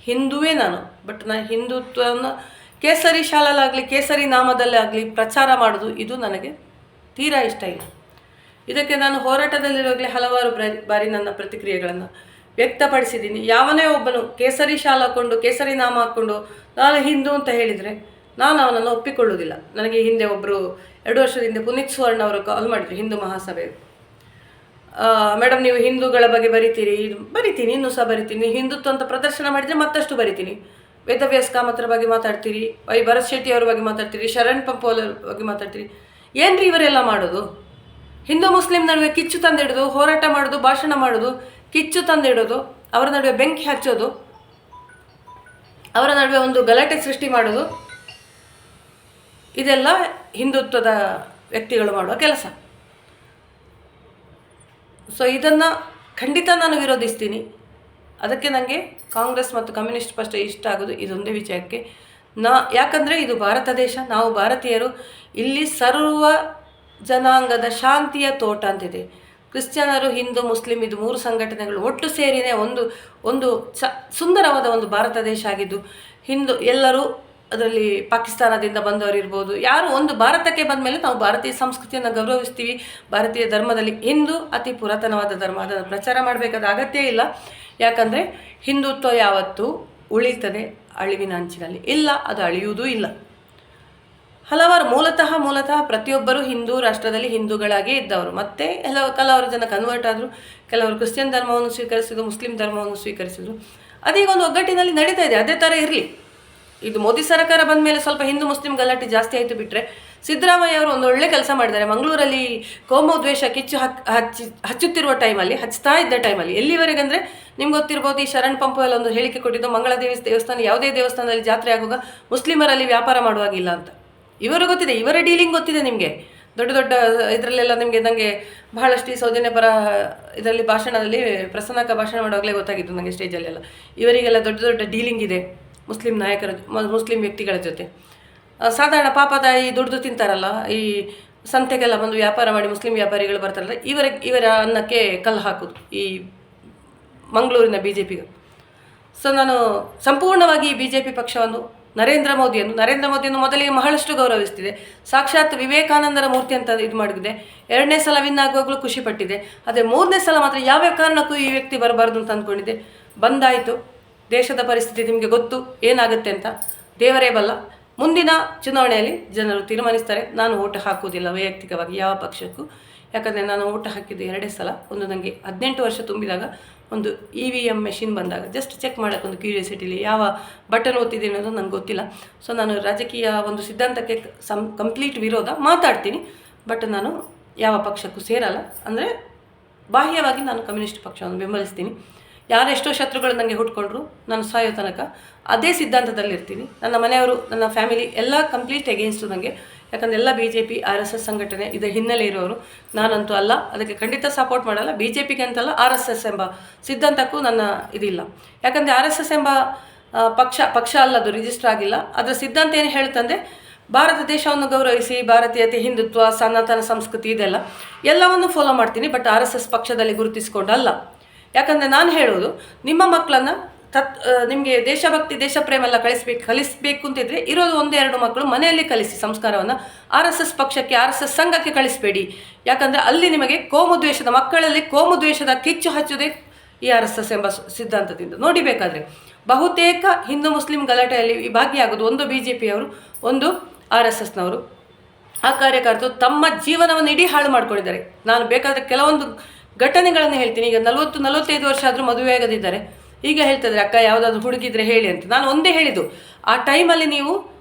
ಹಿಂದುವೇ ನಾನು. ಬಟ್ ನಾನು ಹಿಂದುತ್ವವನ್ನು ಕೇಸರಿ ಶಾಲಲ್ಲಾಗಲಿ, ಕೇಸರಿ ನಾಮದಲ್ಲಾಗಲಿ ಪ್ರಚಾರ ಮಾಡೋದು ಇದು ನನಗೆ ತೀರಾ ಇಷ್ಟ ಇಲ್ಲ. ಇದಕ್ಕೆ ನಾನು ಹೋರಾಟದಲ್ಲಿರುವಾಗಲೇ ಹಲವಾರು ಬಾರಿ ನನ್ನ ಪ್ರತಿಕ್ರಿಯೆಗಳನ್ನು ವ್ಯಕ್ತಪಡಿಸಿದ್ದೀನಿ. ಯಾವನೇ ಒಬ್ಬನು ಕೇಸರಿ ಶಾಲ್ ಹಾಕ್ಕೊಂಡು, ಕೇಸರಿ ನಾಮ ಹಾಕ್ಕೊಂಡು ನಾನು ಹಿಂದೂ ಅಂತ ಹೇಳಿದರೆ ನಾನು ಅವನನ್ನು ಒಪ್ಪಿಕೊಳ್ಳುವುದಿಲ್ಲ. ನನಗೆ ಹಿಂದೆ ಒಬ್ಬರು 2 ವರ್ಷದ ಹಿಂದೆ ಪುನೀತ್ ಸುವರ್ಣ ಅವರು ಕಾಲ್ ಮಾಡಿದ್ರು, ಹಿಂದೂ ಮಹಾಸಭೆ. ಮೇಡಮ್ ನೀವು ಹಿಂದೂಗಳ ಬಗ್ಗೆ ಬರಿತೀನಿ, ಇನ್ನೂ ಸಹ ಬರಿತೀನಿ. ಹಿಂದುತ್ವ ಅಂತ ಪ್ರದರ್ಶನ ಮಾಡಿದರೆ ಮತ್ತಷ್ಟು ಬರಿತೀನಿ. ವೇದವ್ಯಾಸ ಕಾಮತ್ರ ಬಗ್ಗೆ ಮಾತಾಡ್ತೀರಿ, ಭರತ್ ಶೆಟ್ಟಿ ಅವ್ರ ಬಗ್ಗೆ ಮಾತಾಡ್ತೀರಿ, ಶರಣ್ ಪಂಪೋಲ್ ಬಗ್ಗೆ ಮಾತಾಡ್ತೀರಿ. ಏನ್ರಿ ಇವರೆಲ್ಲ ಮಾಡೋದು? ಹಿಂದೂ ಮುಸ್ಲಿಂ ನಡುವೆ ಕಿಚ್ಚು ತಂದಿಡೋದು, ಹೋರಾಟ ಮಾಡೋದು, ಭಾಷಣ ಮಾಡೋದು, ಕಿಚ್ಚು ತಂದಿಡೋದು, ಅವರ ನಡುವೆ ಬೆಂಕಿ ಹಚ್ಚೋದು, ಅವರ ನಡುವೆ ಒಂದು ಗಲಾಟೆ ಸೃಷ್ಟಿ ಮಾಡೋದು, ಇದೆಲ್ಲ ಹಿಂದುತ್ವದ ವ್ಯಕ್ತಿಗಳು ಮಾಡುವ ಕೆಲಸ. ಸೊ ಇದನ್ನು ಖಂಡಿತ ನಾನು ವಿರೋಧಿಸ್ತೀನಿ. ಅದಕ್ಕೆ ನನಗೆ ಕಾಂಗ್ರೆಸ್ ಮತ್ತು ಕಮ್ಯುನಿಸ್ಟ್ ಪಕ್ಷ ಇಷ್ಟ ಆಗೋದು ಇದೊಂದೇ ವಿಷಯಕ್ಕೆ. ಯಾಕಂದರೆ ಇದು ಭಾರತ ದೇಶ, ನಾವು ಭಾರತೀಯರು. ಇಲ್ಲಿ ಸರ್ವ ಜನಾಂಗದ ಶಾಂತಿಯ ತೋಟ ಅಂತಿದೆ. ಕ್ರಿಶ್ಚಿಯನರು, ಹಿಂದೂ, ಮುಸ್ಲಿಂ ಇದು 3 ಸಂಘಟನೆಗಳು ಒಟ್ಟು ಸೇರಿನೇ ಒಂದು ಸುಂದರವಾದ ಒಂದು ಭಾರತ ದೇಶ ಆಗಿದ್ದು, ಎಲ್ಲರೂ ಅದರಲ್ಲಿ ಪಾಕಿಸ್ತಾನದಿಂದ ಬಂದವರು ಇರ್ಬೋದು, ಯಾರು ಒಂದು ಭಾರತಕ್ಕೆ ಬಂದ ಮೇಲೆ ನಾವು ಭಾರತೀಯ ಸಂಸ್ಕೃತಿಯನ್ನು ಗೌರವಿಸ್ತೀವಿ. ಭಾರತೀಯ ಧರ್ಮದಲ್ಲಿ ಹಿಂದೂ ಅತಿ ಪುರಾತನವಾದ ಧರ್ಮ, ಅದನ್ನು ಪ್ರಚಾರ ಮಾಡಬೇಕಾದ ಅಗತ್ಯ ಇಲ್ಲ. ಯಾಕಂದರೆ ಹಿಂದುತ್ವ ಯಾವತ್ತೂ ಉಳಿತದೆ, ಅಳಿವಿನ ಅಂಚಿನಲ್ಲಿ ಇಲ್ಲ, ಅದು ಅಳಿಯುವುದೂ ಇಲ್ಲ. ಹಲವಾರು ಮೂಲತಃ ಪ್ರತಿಯೊಬ್ಬರು ಹಿಂದೂ ರಾಷ್ಟ್ರದಲ್ಲಿ ಹಿಂದೂಗಳಾಗೇ ಇದ್ದವರು. ಮತ್ತು ಕೆಲವರು ಜನ ಕನ್ವರ್ಟ್ ಆದರು, ಕೆಲವರು ಕ್ರಿಶ್ಚಿಯನ್ ಧರ್ಮವನ್ನು ಸ್ವೀಕರಿಸಿದ್ರು, ಮುಸ್ಲಿಂ ಧರ್ಮವನ್ನು ಸ್ವೀಕರಿಸಿದ್ರು. ಅದೀಗ ಒಂದು ಒಗ್ಗಟ್ಟಿನಲ್ಲಿ ನಡೀತಾ ಇದೆ. ಅದೇ ಥರ ಇರಲಿ. ಇದು ಮೋದಿ ಸರ್ಕಾರ ಬಂದ ಮೇಲೆ ಸ್ವಲ್ಪ ಹಿಂದೂ ಮುಸ್ಲಿಂ ಗಲಾಟೆ ಜಾಸ್ತಿ ಆಯಿತು. ಬಿಟ್ಟರೆ ಸಿದ್ದರಾಮಯ್ಯ ಅವರು ಒಂದು ಒಳ್ಳೆ ಕೆಲಸ ಮಾಡಿದ್ದಾರೆ. ಮಂಗಳೂರಲ್ಲಿ ಕೋಮು ದ್ವೇಷ ಕಿಚ್ಚು ಹಚ್ಚುತ್ತಿರುವ ಟೈಮಲ್ಲಿ, ಹಚ್ತಾ ಇದ್ದ ಟೈಮಲ್ಲಿ, ಎಲ್ಲಿವರೆಗೆ ಅಂದರೆ ನಿಮ್ಗೆ ಗೊತ್ತಿರ್ಬೋದು, ಈ ಶರಣ್ ಪಂಪೋಲ್ ಒಂದು ಹೇಳಿಕೆ ಕೊಟ್ಟಿದ್ದು, ಮಂಗಳದೇವಿ ದೇವಸ್ಥಾನ ಯಾವುದೇ ದೇವಸ್ಥಾನದಲ್ಲಿ ಜಾತ್ರೆ ಆಗುವಾಗ ಮುಸ್ಲಿಮರಲ್ಲಿ ವ್ಯಾಪಾರ ಮಾಡುವಾಗಿಲ್ಲ ಅಂತ. ಇವರು ಗೊತ್ತಿದೆ, ಇವರ ಡೀಲಿಂಗ್ ಗೊತ್ತಿದೆ ನಿಮಗೆ. ದೊಡ್ಡ ಇದರಲ್ಲೆಲ್ಲ ನನಗೆ ಬಹಳಷ್ಟು ಸೌಜನ್ಯ ಪರ ಇದರಲ್ಲಿ ಭಾಷಣದಲ್ಲಿ ಪ್ರಸನ್ನಕ ಭಾಷಣ ಮಾಡುವಾಗಲೇ ಗೊತ್ತಾಗಿತ್ತು ನನಗೆ, ಸ್ಟೇಜಲ್ಲೆಲ್ಲ ಇವರಿಗೆಲ್ಲ ದೊಡ್ಡ ಡೀಲಿಂಗ್ ಇದೆ ಮುಸ್ಲಿಂ ನಾಯಕರ, ಮುಸ್ಲಿಂ ವ್ಯಕ್ತಿಗಳ ಜೊತೆ. ಸಾಧಾರಣ ಪಾಪದಾಯಿ ದುಡ್ದು ತಿಂತಾರಲ್ಲ, ಈ ಸಂತೆಗೆಲ್ಲ ಬಂದು ವ್ಯಾಪಾರ ಮಾಡಿ ಮುಸ್ಲಿಂ ವ್ಯಾಪಾರಿಗಳು ಬರ್ತಾರಲ್ಲ, ಇವರ ಅನ್ನಕ್ಕೆ ಕಲ್ಲು ಹಾಕೋದು ಈ ಮಂಗಳೂರಿನ BJPಗೆ. ಸೊ ನಾನು ಸಂಪೂರ್ಣವಾಗಿ ಈ BJP ಪಕ್ಷವನ್ನು, ನರೇಂದ್ರ ಮೋದಿಯನ್ನು ಮೊದಲಿಗೆ ಬಹಳಷ್ಟು ಗೌರವಿಸ್ತಿದೆ. ಸಾಕ್ಷಾತ್ ವಿವೇಕಾನಂದರ ಮೂರ್ತಿ ಅಂತ ಇದು ಮಾಡಿದೆ. 2ನೇ ಸಲ ವಿನ್ ಆಗುವಾಗಲೂ ಖುಷಿ ಪಟ್ಟಿದೆ. ಅದೇ 3ನೇ ಸಲ ಮಾತ್ರ ಯಾವ ಕಾರಣಕ್ಕೂ ಈ ವ್ಯಕ್ತಿ ಬರಬಾರ್ದು ಅಂತ ಅಂದ್ಕೊಂಡಿದ್ದೆ. ಬಂದಾಯಿತು. ದೇಶದ ಪರಿಸ್ಥಿತಿ ನಿಮಗೆ ಗೊತ್ತು ಏನಾಗುತ್ತೆ ಅಂತ, ದೇವರೇ ಬಲ್ಲ. ಮುಂದಿನ ಚುನಾವಣೆಯಲ್ಲಿ ಜನರು ತೀರ್ಮಾನಿಸ್ತಾರೆ. ನಾನು ಓಟ್ ಹಾಕುವುದಿಲ್ಲ ವೈಯಕ್ತಿಕವಾಗಿ ಯಾವ ಪಕ್ಷಕ್ಕೂ. ಯಾಕಂದರೆ ನಾನು ಓಟ್ ಹಾಕಿದ್ದು 2 ಸಲ. ಒಂದು ನನಗೆ 18 ವರ್ಷ ತುಂಬಿದಾಗ ಒಂದು EVM ಮೆಷಿನ್ ಬಂದಾಗ ಜಸ್ಟ್ ಚೆಕ್ ಮಾಡೋಕ್ಕೆ ಒಂದು ಕ್ಯೂರಿಯಾಸಿಟಿಲಿ ಯಾವ ಬಟನ್ ಒತ್ತಿದೆ ಅನ್ನೋದು ನನಗೆ ಗೊತ್ತಿಲ್ಲ. ಸೊ ನಾನು ರಾಜಕೀಯ ಒಂದು ಸಿದ್ಧಾಂತಕ್ಕೆ ಕಂಪ್ಲೀಟ್ ವಿರೋಧ ಮಾತಾಡ್ತೀನಿ. ಬಟ್ ನಾನು ಯಾವ ಪಕ್ಷಕ್ಕೂ ಸೇರಲ್ಲ. ಅಂದರೆ ಬಾಹ್ಯವಾಗಿ ನಾನು ಕಮ್ಯುನಿಸ್ಟ್ ಪಕ್ಷವನ್ನು ಬೆಂಬಲಿಸ್ತೀನಿ. ಯಾರೆಷ್ಟೋ ಶತ್ರುಗಳು ನನಗೆ ಹುಟ್ಕೊಂಡ್ರು, ನಾನು ಸಾಯೋ ತನಕ ಅದೇ ಸಿದ್ಧಾಂತದಲ್ಲಿರ್ತೀನಿ. ನನ್ನ ಮನೆಯವರು, ನನ್ನ ಫ್ಯಾಮಿಲಿ ಎಲ್ಲ ಕಂಪ್ಲೀಟ್ ಎಗೇನ್ಸ್ಟು ನನಗೆ. ಯಾಕಂದರೆ ಎಲ್ಲ BJP RSS ಸಂಘಟನೆ ಇದರ ಹಿನ್ನೆಲೆ ಇರೋರು. ನಾನಂತೂ ಅಲ್ಲ, ಅದಕ್ಕೆ ಖಂಡಿತ ಸಪೋರ್ಟ್ ಮಾಡಲ್ಲ. BJPಗೆ ಅಂತಲ್ಲ, RSS ಎಂಬ ಸಿದ್ಧಾಂತಕ್ಕೂ ನನ್ನ ಇದಿಲ್ಲ. ಯಾಕಂದರೆ RSS ಎಂಬ ಪಕ್ಷ ಅಲ್ಲದು, ರಿಜಿಸ್ಟರ್ ಆಗಿಲ್ಲ. ಅದರ ಸಿದ್ಧಾಂತ ಏನು ಹೇಳ್ತಂದರೆ ಭಾರತ ದೇಶವನ್ನು ಗೌರವಿಸಿ, ಭಾರತೀಯತೆ, ಹಿಂದುತ್ವ, ಸನಾತನ ಸಂಸ್ಕೃತಿ ಎಲ್ಲವನ್ನು ಫಾಲೋ ಮಾಡ್ತೀನಿ. ಬಟ್ RSS ಪಕ್ಷದಲ್ಲಿ ಗುರುತಿಸಿಕೊಂಡಲ್ಲ. ಯಾಕಂದರೆ ನಾನು ಹೇಳೋದು, ನಿಮ್ಮ ಮಕ್ಕಳನ್ನು ನಿಮಗೆ ದೇಶಭಕ್ತಿ, ದೇಶ ಪ್ರೇಮ ಎಲ್ಲ ಕಲಿಸಬೇಕು ಅಂತಿದ್ರೆ ಇರೋದು 1-2 ಮಕ್ಕಳು ಮನೆಯಲ್ಲಿ ಕಲಿಸಿ ಸಂಸ್ಕಾರವನ್ನು. RSS ಪಕ್ಷಕ್ಕೆ, RSS ಸಂಘಕ್ಕೆ ಕಳಿಸಬೇಡಿ. ಯಾಕಂದರೆ ಅಲ್ಲಿ ನಿಮಗೆ ಕೋಮುದ್ವೇಷದ, ಮಕ್ಕಳಲ್ಲಿ ಕೋಮುದ್ವೇಷದ ಕಿಚ್ಚು ಹಚ್ಚೋದೇ ಈ RSS ಎಂಬ ಸಿದ್ಧಾಂತದಿಂದ. ನೋಡಿ, ಬೇಕಾದರೆ ಬಹುತೇಕ ಹಿಂದೂ ಮುಸ್ಲಿಂ ಗಲಾಟೆಯಲ್ಲಿ ಭಾಗಿಯಾಗೋದು ಒಂದು BJPಯವರು, ಒಂದು RSSನವರು. ಆ ಕಾರ್ಯಕರ್ತರು ತಮ್ಮ ಜೀವನವನ್ನು ಇಡೀ ಹಾಳು ಮಾಡ್ಕೊಂಡಿದ್ದಾರೆ. ನಾನು ಬೇಕಾದರೆ ಕೆಲವೊಂದು ಘಟನೆಗಳನ್ನು ಹೇಳ್ತೀನಿ. ಈಗ 40-45 ವರ್ಷ ಆದರೂ ಮದುವೆ ಆಗದಿದ್ದಾರೆ, ಈಗ ಹೇಳ್ತಿದ್ರೆ ಅಕ್ಕ ಯಾವುದಾದ್ರೂ ಹುಡುಗಿದ್ರೆ ಹೇಳಿ ಅಂತ. ನಾನು ಒಂದೇ ಹೇಳಿದ್ದು, ಆ ಟೈಮಲ್ಲಿ ನೀವು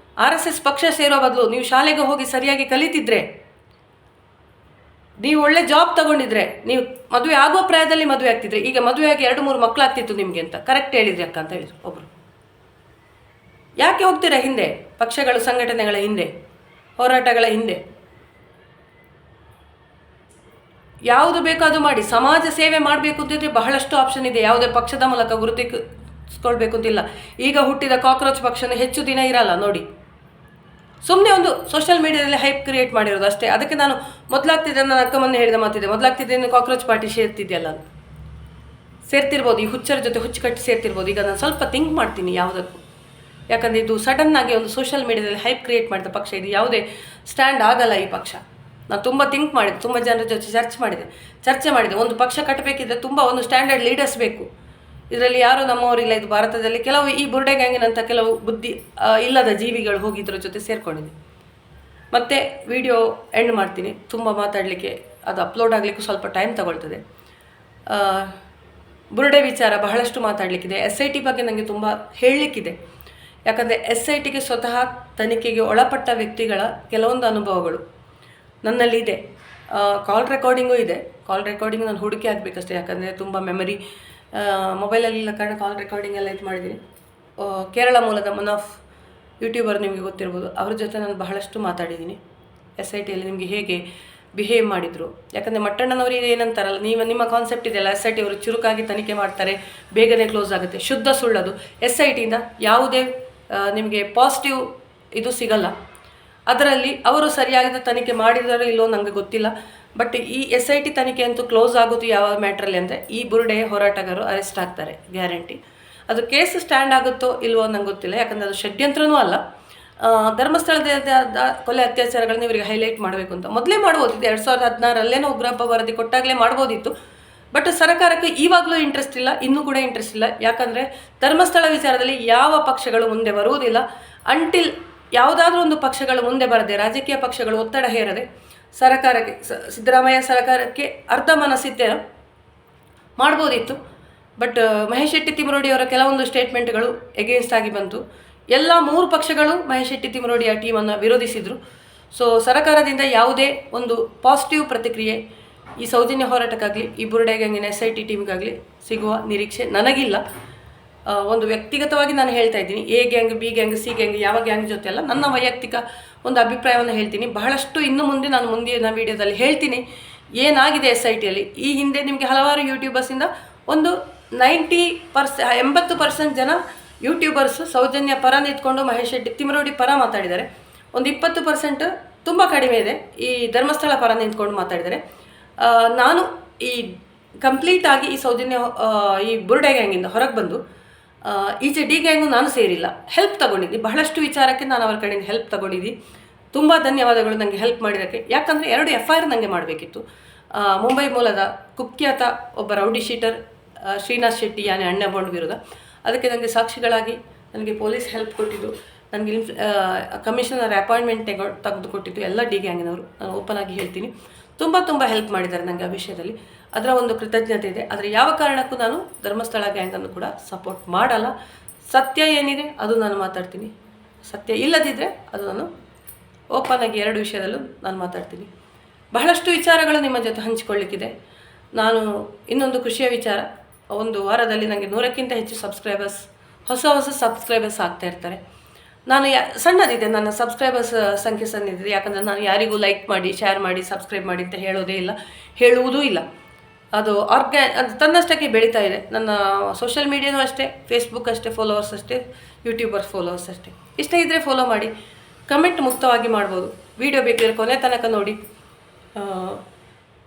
RSS ಪಕ್ಷ ಸೇರೋ ಬದಲು ನೀವು ಶಾಲೆಗೆ ಹೋಗಿ ಸರಿಯಾಗಿ ಕಲಿತಿದ್ರೆ, ನೀವು ಒಳ್ಳೆ ಜಾಬ್ ತಗೊಂಡಿದ್ರೆ, ನೀವು ಮದುವೆ ಆಗುವ ಪ್ರಾಯದಲ್ಲಿ ಮದುವೆ ಆಗ್ತಿದ್ರೆ, ಈಗ ಮದುವೆಯಾಗಿ 2-3 ಮಕ್ಕಳಾಗ್ತಿತ್ತು ನಿಮಗೆ ಅಂತ ಕರೆಕ್ಟ್ ಹೇಳಿದ್ರಿ ಅಕ್ಕ ಅಂತ ಹೇಳಿದ್ರು ಒಬ್ಬರು. ಯಾಕೆ ಹೋಗ್ತೀರಾ ಹಿಂದೆ? ಪಕ್ಷಗಳು, ಸಂಘಟನೆಗಳ ಹಿಂದೆ, ಹೋರಾಟಗಳ ಹಿಂದೆ. ಯಾವುದು ಬೇಕೋ ಅದು ಮಾಡಿ. ಸಮಾಜ ಸೇವೆ ಮಾಡಬೇಕು ಅಂತಿದ್ರೆ ಬಹಳಷ್ಟು ಆಪ್ಷನ್ ಇದೆ. ಯಾವುದೇ ಪಕ್ಷದ ಮೂಲಕ ಗುರುತಿಸ್ಕೊಳ್ಬೇಕು ಅಂತಿಲ್ಲ. ಈಗ ಹುಟ್ಟಿದ ಕಾಕ್ರೋಚ್ ಪಕ್ಷನ ಹೆಚ್ಚು ದಿನ ಇರಲ್ಲ ನೋಡಿ. ಸುಮ್ಮನೆ ಒಂದು ಸೋಷಿಯಲ್ ಮೀಡಿಯಾದಲ್ಲಿ ಹೈಪ್ ಕ್ರಿಯೇಟ್ ಮಾಡಿರೋದು ಅಷ್ಟೇ. ಅದಕ್ಕೆ ನಾನು ಮೊದಲಾಗ್ತಿದ್ದೆ, ನನ್ನ ಅಕ್ಕ ಮೊನ್ನೆ ಹೇಳಿದ ಮಾತಿದೆ, ಮೊದಲಾಗ್ತಿದ್ದೆ ಕಾಕ್ರೋಚ್ ಪಾರ್ಟಿ ಸೇರ್ತಿದೆಯಲ್ಲ ಅಂತ. ಸೇರ್ತಿರ್ಬೋದು, ಈ ಹುಚ್ಚರ ಜೊತೆ ಹುಚ್ಚು ಕಟ್ಟಿ ಸೇರ್ತಿರ್ಬೋದು. ಈಗ ನಾನು ಸ್ವಲ್ಪ ಥಿಂಕ್ ಮಾಡ್ತೀನಿ ಯಾವುದಕ್ಕೂ. ಯಾಕಂದರೆ ಇದು ಸಡನ್ನಾಗಿ ಒಂದು ಸೋಷಿಯಲ್ ಮೀಡಿಯಾದಲ್ಲಿ ಹೈಪ್ ಕ್ರಿಯೇಟ್ ಮಾಡಿದ ಪಕ್ಷ. ಇದು ಯಾವುದೇ ಸ್ಟ್ಯಾಂಡ್ ಆಗಲ್ಲ ಈ ಪಕ್ಷ. ನಾನು ತುಂಬ ಥಿಂಕ್ ಮಾಡಿದೆ, ತುಂಬ ಜನರ ಜೊತೆ ಚರ್ಚೆ ಮಾಡಿದೆ. ಒಂದು ಪಕ್ಷ ಕಟ್ಟಬೇಕಿದ್ರೆ ತುಂಬ ಒಂದು ಸ್ಟ್ಯಾಂಡರ್ಡ್ ಲೀಡರ್ಸ್ ಬೇಕು. ಇದರಲ್ಲಿ ಯಾರೂ ನಮ್ಮವರಿಲ್ಲ. ಇದು ಭಾರತದಲ್ಲಿ ಕೆಲವು ಈ ಬುರ್ಡೆ ಗ್ಯಾಂಗಿನಂಥ ಕೆಲವು ಬುದ್ಧಿ ಇಲ್ಲದ ಜೀವಿಗಳು ಹೋಗಿ ಇದರ ಜೊತೆ ಸೇರಿಕೊಂಡಿದೆ. ಮತ್ತು ವಿಡಿಯೋ ಎಂಡ್ ಮಾಡ್ತೀನಿ. ತುಂಬ ಮಾತಾಡಲಿಕ್ಕೆ, ಅದು ಅಪ್ಲೋಡ್ ಆಗಲಿಕ್ಕೂ ಸ್ವಲ್ಪ ಟೈಮ್ ತಗೊಳ್ತದೆ. ಬುರ್ಡೆ ವಿಚಾರ ಬಹಳಷ್ಟು ಮಾತಾಡಲಿಕ್ಕಿದೆ. SIT ಬಗ್ಗೆ ನನಗೆ ತುಂಬ ಹೇಳಲಿಕ್ಕಿದೆ. ಯಾಕಂದರೆ SITಗೆ ಸ್ವತಃ ತನಿಖೆಗೆ ಒಳಪಟ್ಟ ವ್ಯಕ್ತಿಗಳ ಕೆಲವೊಂದು ಅನುಭವಗಳು ನನ್ನಲ್ಲಿದೆ. ಕಾಲ್ ರೆಕಾರ್ಡಿಂಗೂ ಇದೆ. ಕಾಲ್ ರೆಕಾರ್ಡಿಂಗ್ ನಾನು ಹುಡುಕಿ ಆಗಬೇಕಷ್ಟೇ, ಯಾಕಂದರೆ ತುಂಬ ಮೆಮರಿ ಮೊಬೈಲಲ್ಲಿಲ್ಲ ಕಾರಣ ಕಾಲ್ ರೆಕಾರ್ಡಿಂಗ್ ಎಲ್ಲ ಇದು ಮಾಡಿದ್ದೀನಿ. ಕೇರಳ ಮೂಲದ ಮುನಾಫ್ ಯೂಟ್ಯೂಬರ್ ನಿಮಗೆ ಗೊತ್ತಿರ್ಬೋದು, ಅವ್ರ ಜೊತೆ ನಾನು ಬಹಳಷ್ಟು ಮಾತಾಡಿದ್ದೀನಿ. SITಯಲ್ಲಿ ನಿಮಗೆ ಹೇಗೆ ಬಿಹೇವ್ ಮಾಡಿದರು. ಯಾಕಂದರೆ ಮಟ್ಟಣ್ಣನವರಿಗೆ ಏನಂತಾರಲ್ಲ, ನಿಮ್ಮ ಕಾನ್ಸೆಪ್ಟ್ ಇದೆಯಲ್ಲ, SIT ಅವರು ಚುರುಕಾಗಿ ತನಿಖೆ ಮಾಡ್ತಾರೆ, ಬೇಗನೆ ಕ್ಲೋಸ್ ಆಗುತ್ತೆ. ಶುದ್ಧ ಸುಳ್ಳದು. SITಯಿಂದ ಯಾವುದೇ ನಿಮಗೆ ಪಾಸಿಟಿವ್ ಇದು ಸಿಗಲ್ಲ. ಅದರಲ್ಲಿ ಅವರು ಸರಿಯಾದ ತನಿಖೆ ಮಾಡಿದಾರೋ ಇಲ್ಲೋ ನನಗೆ ಗೊತ್ತಿಲ್ಲ. ಬಟ್ ಈ SIT ತನಿಖೆ ಅಂತೂ ಕ್ಲೋಸ್ ಆಗೋದು ಯಾವ ಮ್ಯಾಟ್ರಲ್ಲಿ ಅಂದರೆ, ಈ ಬುರ್ಡೆ ಹೋರಾಟಗಾರರು ಅರೆಸ್ಟ್ ಆಗ್ತಾರೆ ಗ್ಯಾರಂಟಿ. ಅದು ಕೇಸ್ ಸ್ಟ್ಯಾಂಡ್ ಆಗುತ್ತೋ ಇಲ್ವೋ ನಂಗೆ ಗೊತ್ತಿಲ್ಲ. ಯಾಕಂದರೆ ಅದು ಷಡ್ಯಂತ್ರನೂ ಅಲ್ಲ. ಧರ್ಮಸ್ಥಳದ ಕೊಲೆ ಅತ್ಯಾಚಾರಗಳನ್ನ ಇವರಿಗೆ ಹೈಲೈಟ್ ಮಾಡಬೇಕು ಅಂತ ಮೊದಲೇ ಮಾಡ್ಬೋದಿತ್ತು. 2016ರಲ್ಲೇನೋ ಉಗ್ರಪ್ಪ ವರದಿ ಕೊಟ್ಟಾಗಲೇ ಮಾಡ್ಬೋದಿತ್ತು. ಬಟ್ ಸರ್ಕಾರಕ್ಕೆ ಈವಾಗಲೂ ಇಂಟ್ರೆಸ್ಟ್ ಇಲ್ಲ, ಇನ್ನೂ ಕೂಡ ಇಂಟ್ರೆಸ್ಟ್ ಇಲ್ಲ. ಯಾಕಂದರೆ ಧರ್ಮಸ್ಥಳ ವಿಚಾರದಲ್ಲಿ ಯಾವ ಪಕ್ಷಗಳು ಮುಂದೆ ಬರುವುದಿಲ್ಲ ಅಂಟಿಲ್ ಯಾವುದಾದ್ರೂ ಒಂದು ಪಕ್ಷಗಳು ಮುಂದೆ ಬರದೆ, ರಾಜಕೀಯ ಪಕ್ಷಗಳು ಒತ್ತಡ ಹೇರದೆ ಸರ್ಕಾರಕ್ಕೆ, ಸಿದ್ದರಾಮಯ್ಯ ಸರ್ಕಾರಕ್ಕೆ ಅರ್ಧ ಮನಸ್ಸಿದ್ದೇನೋ ಮಾಡ್ಬೋದಿತ್ತು. ಬಟ್ ಮಹೇಶ್ ಶೆಟ್ಟಿ ತಿಮರೋಡಿಯವರ ಕೆಲವೊಂದು ಸ್ಟೇಟ್ಮೆಂಟ್ಗಳು ಎಗೇನ್ಸ್ಟ್ ಆಗಿ ಬಂತು. ಎಲ್ಲ 3 ಪಕ್ಷಗಳು ಮಹೇಶ್ ಶೆಟ್ಟಿ ತಿಮರೋಡಿಯ ಟೀಮನ್ನು ವಿರೋಧಿಸಿದರು. ಸೊ ಸರ್ಕಾರದಿಂದ ಯಾವುದೇ ಒಂದು ಪಾಸಿಟಿವ್ ಪ್ರತಿಕ್ರಿಯೆ ಈ ಸೌಜನ್ಯ ಹೋರಾಟಕ್ಕಾಗಲಿ, ಈ ಬುರ್ಡೆ ಗ್ಯಾಂಗಿನ SIT ಟೀಮ್ಗಾಗಲಿ ಸಿಗುವ ನಿರೀಕ್ಷೆ ನನಗಿಲ್ಲ. ಒಂದು ವ್ಯಕ್ತಿಗತವಾಗಿ ನಾನು ಹೇಳ್ತಾ ಇದ್ದೀನಿ, A gang, B gang, C gang, ಯಾವ ಗ್ಯಾಂಗ್ ಜೊತೆ ಅಲ್ಲ, ನನ್ನ ವೈಯಕ್ತಿಕ ಒಂದು ಅಭಿಪ್ರಾಯವನ್ನು ಹೇಳ್ತೀನಿ. ಬಹಳಷ್ಟು ಇನ್ನು ಮುಂದೆ ನಾನು ಮುಂದಿನ ವೀಡಿಯೋದಲ್ಲಿ ಹೇಳ್ತೀನಿ ಏನಾಗಿದೆ SITಯಲ್ಲಿ. ಈ ಹಿಂದೆ ನಿಮಗೆ ಹಲವಾರು ಯೂಟ್ಯೂಬರ್ಸಿಂದ ಒಂದು 80% ಜನ ಯೂಟ್ಯೂಬರ್ಸು ಸೌಜನ್ಯ ಪರ ನಿಂತ್ಕೊಂಡು ಮಹೇಶ್ ಶೆಟ್ಟಿ ತಿಮರೋಡಿ ಪರ ಮಾತಾಡಿದ್ದಾರೆ. ಒಂದು 20% ತುಂಬ ಕಡಿಮೆ ಇದೆ ಈ ಧರ್ಮಸ್ಥಳ ಪರ ನಿಂತ್ಕೊಂಡು ಮಾತಾಡಿದ್ದಾರೆ. ನಾನು ಈ ಕಂಪ್ಲೀಟಾಗಿ ಈ ಸೌಜನ್ಯ ಈ ಬುರ್ಡೆ ಗ್ಯಾಂಗಿಂದ ಹೊರಗೆ ಬಂದು ಈಚೆ D ಗ್ಯಾಂಗು ನಾನು ಸೇರಿಲ್ಲ, ಹೆಲ್ಪ್ ತಗೊಂಡಿದ್ದೀನಿ. ಬಹಳಷ್ಟು ವಿಚಾರಕ್ಕೆ ನಾನು ಅವರ ಕಡೆಯಿಂದ ಹೆಲ್ಪ್ ತಗೊಂಡಿದ್ದೀನಿ. ತುಂಬ ಧನ್ಯವಾದಗಳು ನನಗೆ ಹೆಲ್ಪ್ ಮಾಡಿದ್ದಕ್ಕೆ. ಯಾಕಂದರೆ 2 FIR ನನಗೆ ಮಾಡಬೇಕಿತ್ತು. ಮುಂಬೈ ಮೂಲದ ಕುಖ್ಯಾತ ಒಬ್ಬ ರೌಡಿ ಶೀಟರ್ ಶ್ರೀನಾಥ್ ಶೆಟ್ಟಿ ಯಾನೆ ಅಣ್ಣ ಬಾಂಡ್ ವಿರುದ್ಧ. ಅದಕ್ಕೆ ನನಗೆ ಸಾಕ್ಷಿಗಳಾಗಿ ನನಗೆ ಪೊಲೀಸ್ ಹೆಲ್ಪ್ ಕೊಟ್ಟಿದ್ದು, ನನಗೆ ಕಮಿಷನರ್ ಅಪಾಯಿಂಟ್ಮೆಂಟ್ ತೆಗೆದುಕೊಟ್ಟಿದ್ದು ಎಲ್ಲ D ಗ್ಯಾಂಗಿನವರು. ನಾನು ಓಪನ್ ಆಗಿ ಹೇಳ್ತೀನಿ, ತುಂಬ ಹೆಲ್ಪ್ ಮಾಡಿದ್ದಾರೆ ನನಗೆ ಆ ವಿಷಯದಲ್ಲಿ. ಅದರ ಒಂದು ಕೃತಜ್ಞತೆ ಇದೆ. ಆದರೆ ಯಾವ ಕಾರಣಕ್ಕೂ ನಾನು ಧರ್ಮಸ್ಥಳ ಗ್ಯಾಂಗನ್ನು ಕೂಡ ಸಪೋರ್ಟ್ ಮಾಡಲ್ಲ. ಸತ್ಯ ಏನಿದೆ ಅದು ನಾನು ಮಾತಾಡ್ತೀನಿ, ಸತ್ಯ ಇಲ್ಲದಿದ್ದರೆ ಅದು ನಾನು ಓಪನ್ ಆಗಿ 2 ವಿಷಯದಲ್ಲೂ ನಾನು ಮಾತಾಡ್ತೀನಿ. ಬಹಳಷ್ಟು ವಿಚಾರಗಳು ನಿಮ್ಮ ಜೊತೆ ಹಂಚಿಕೊಳ್ಳಿಕ್ಕಿದೆ. ನಾನು ಇನ್ನೊಂದು ಖುಷಿಯ ವಿಚಾರ, ಒಂದು ವಾರದಲ್ಲಿ ನನಗೆ 100ಕ್ಕಿಂತ ಹೆಚ್ಚು ಹೊಸ ಸಬ್ಸ್ಕ್ರೈಬರ್ಸ್ ಆಗ್ತಾ ಇರ್ತಾರೆ. ನಾನು ಸಣ್ಣದಿದೆ, ನನ್ನ ಸಬ್ಸ್ಕ್ರೈಬರ್ಸ್ ಸಂಖ್ಯೆ ಸಣ್ಣದಿದೆ. ಯಾಕಂದರೆ ನಾನು ಯಾರಿಗೂ ಲೈಕ್ ಮಾಡಿ, ಶೇರ್ ಮಾಡಿ, ಸಬ್ಸ್ಕ್ರೈಬ್ ಮಾಡಿ ಅಂತ ಹೇಳೋದೇ ಇಲ್ಲ, ಹೇಳುವುದೂ ಇಲ್ಲ. ಅದು ಅದು ತನ್ನಷ್ಟಕ್ಕೆ ಬೆಳೀತಾ ಇದೆ. ನನ್ನ ಸೋಷಿಯಲ್ ಮೀಡಿಯಾನೂ ಅಷ್ಟೇ, ಫೇಸ್ಬುಕ್ ಅಷ್ಟೇ ಫಾಲೋವರ್ಸ್ ಅಷ್ಟೇ, ಯೂಟ್ಯೂಬರ್ ಫಾಲೋವರ್ಸ್ ಅಷ್ಟೇ. ಇಷ್ಟ ಇದ್ದರೆ ಫಾಲೋ ಮಾಡಿ, ಕಮೆಂಟ್ ಮುಕ್ತವಾಗಿ ಮಾಡ್ಬೋದು. ವಿಡಿಯೋ ಬೇಕಿದ್ರೆ ಕೊನೆ ತನಕ ನೋಡಿ.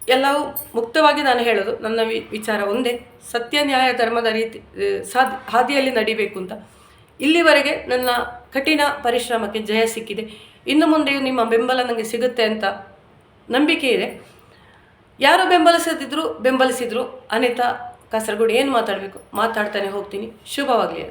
ಎಲ್ಲವೂ ಮುಕ್ತವಾಗಿ ನಾನು ಹೇಳೋದು. ನನ್ನ ವಿಚಾರ ಒಂದೇ, ಸತ್ಯ ನ್ಯಾಯ ಧರ್ಮದ ರೀತಿ ಹಾದಿಯಲ್ಲಿ ನಡಿಬೇಕು ಅಂತ. ಇಲ್ಲಿವರೆಗೆ ನನ್ನ ಕಠಿಣ ಪರಿಶ್ರಮಕ್ಕೆ ಜಯ ಸಿಕ್ಕಿದೆ. ಇನ್ನು ಮುಂದೆಯೂ ನಿಮ್ಮ ಬೆಂಬಲ ನನಗೆ ಸಿಗುತ್ತೆ ಅಂತ ನಂಬಿಕೆ ಇದೆ. ಯಾರು ಬೆಂಬಲಿಸಿದ್ರು ಅನಿತಾ ಕಾಸರಗೋಡು ಏನು ಮಾತಾಡಬೇಕು ಮಾತಾಡ್ತಾನೆ ಹೋಗ್ತೀನಿ. ಶುಭವಾಗಲಿ.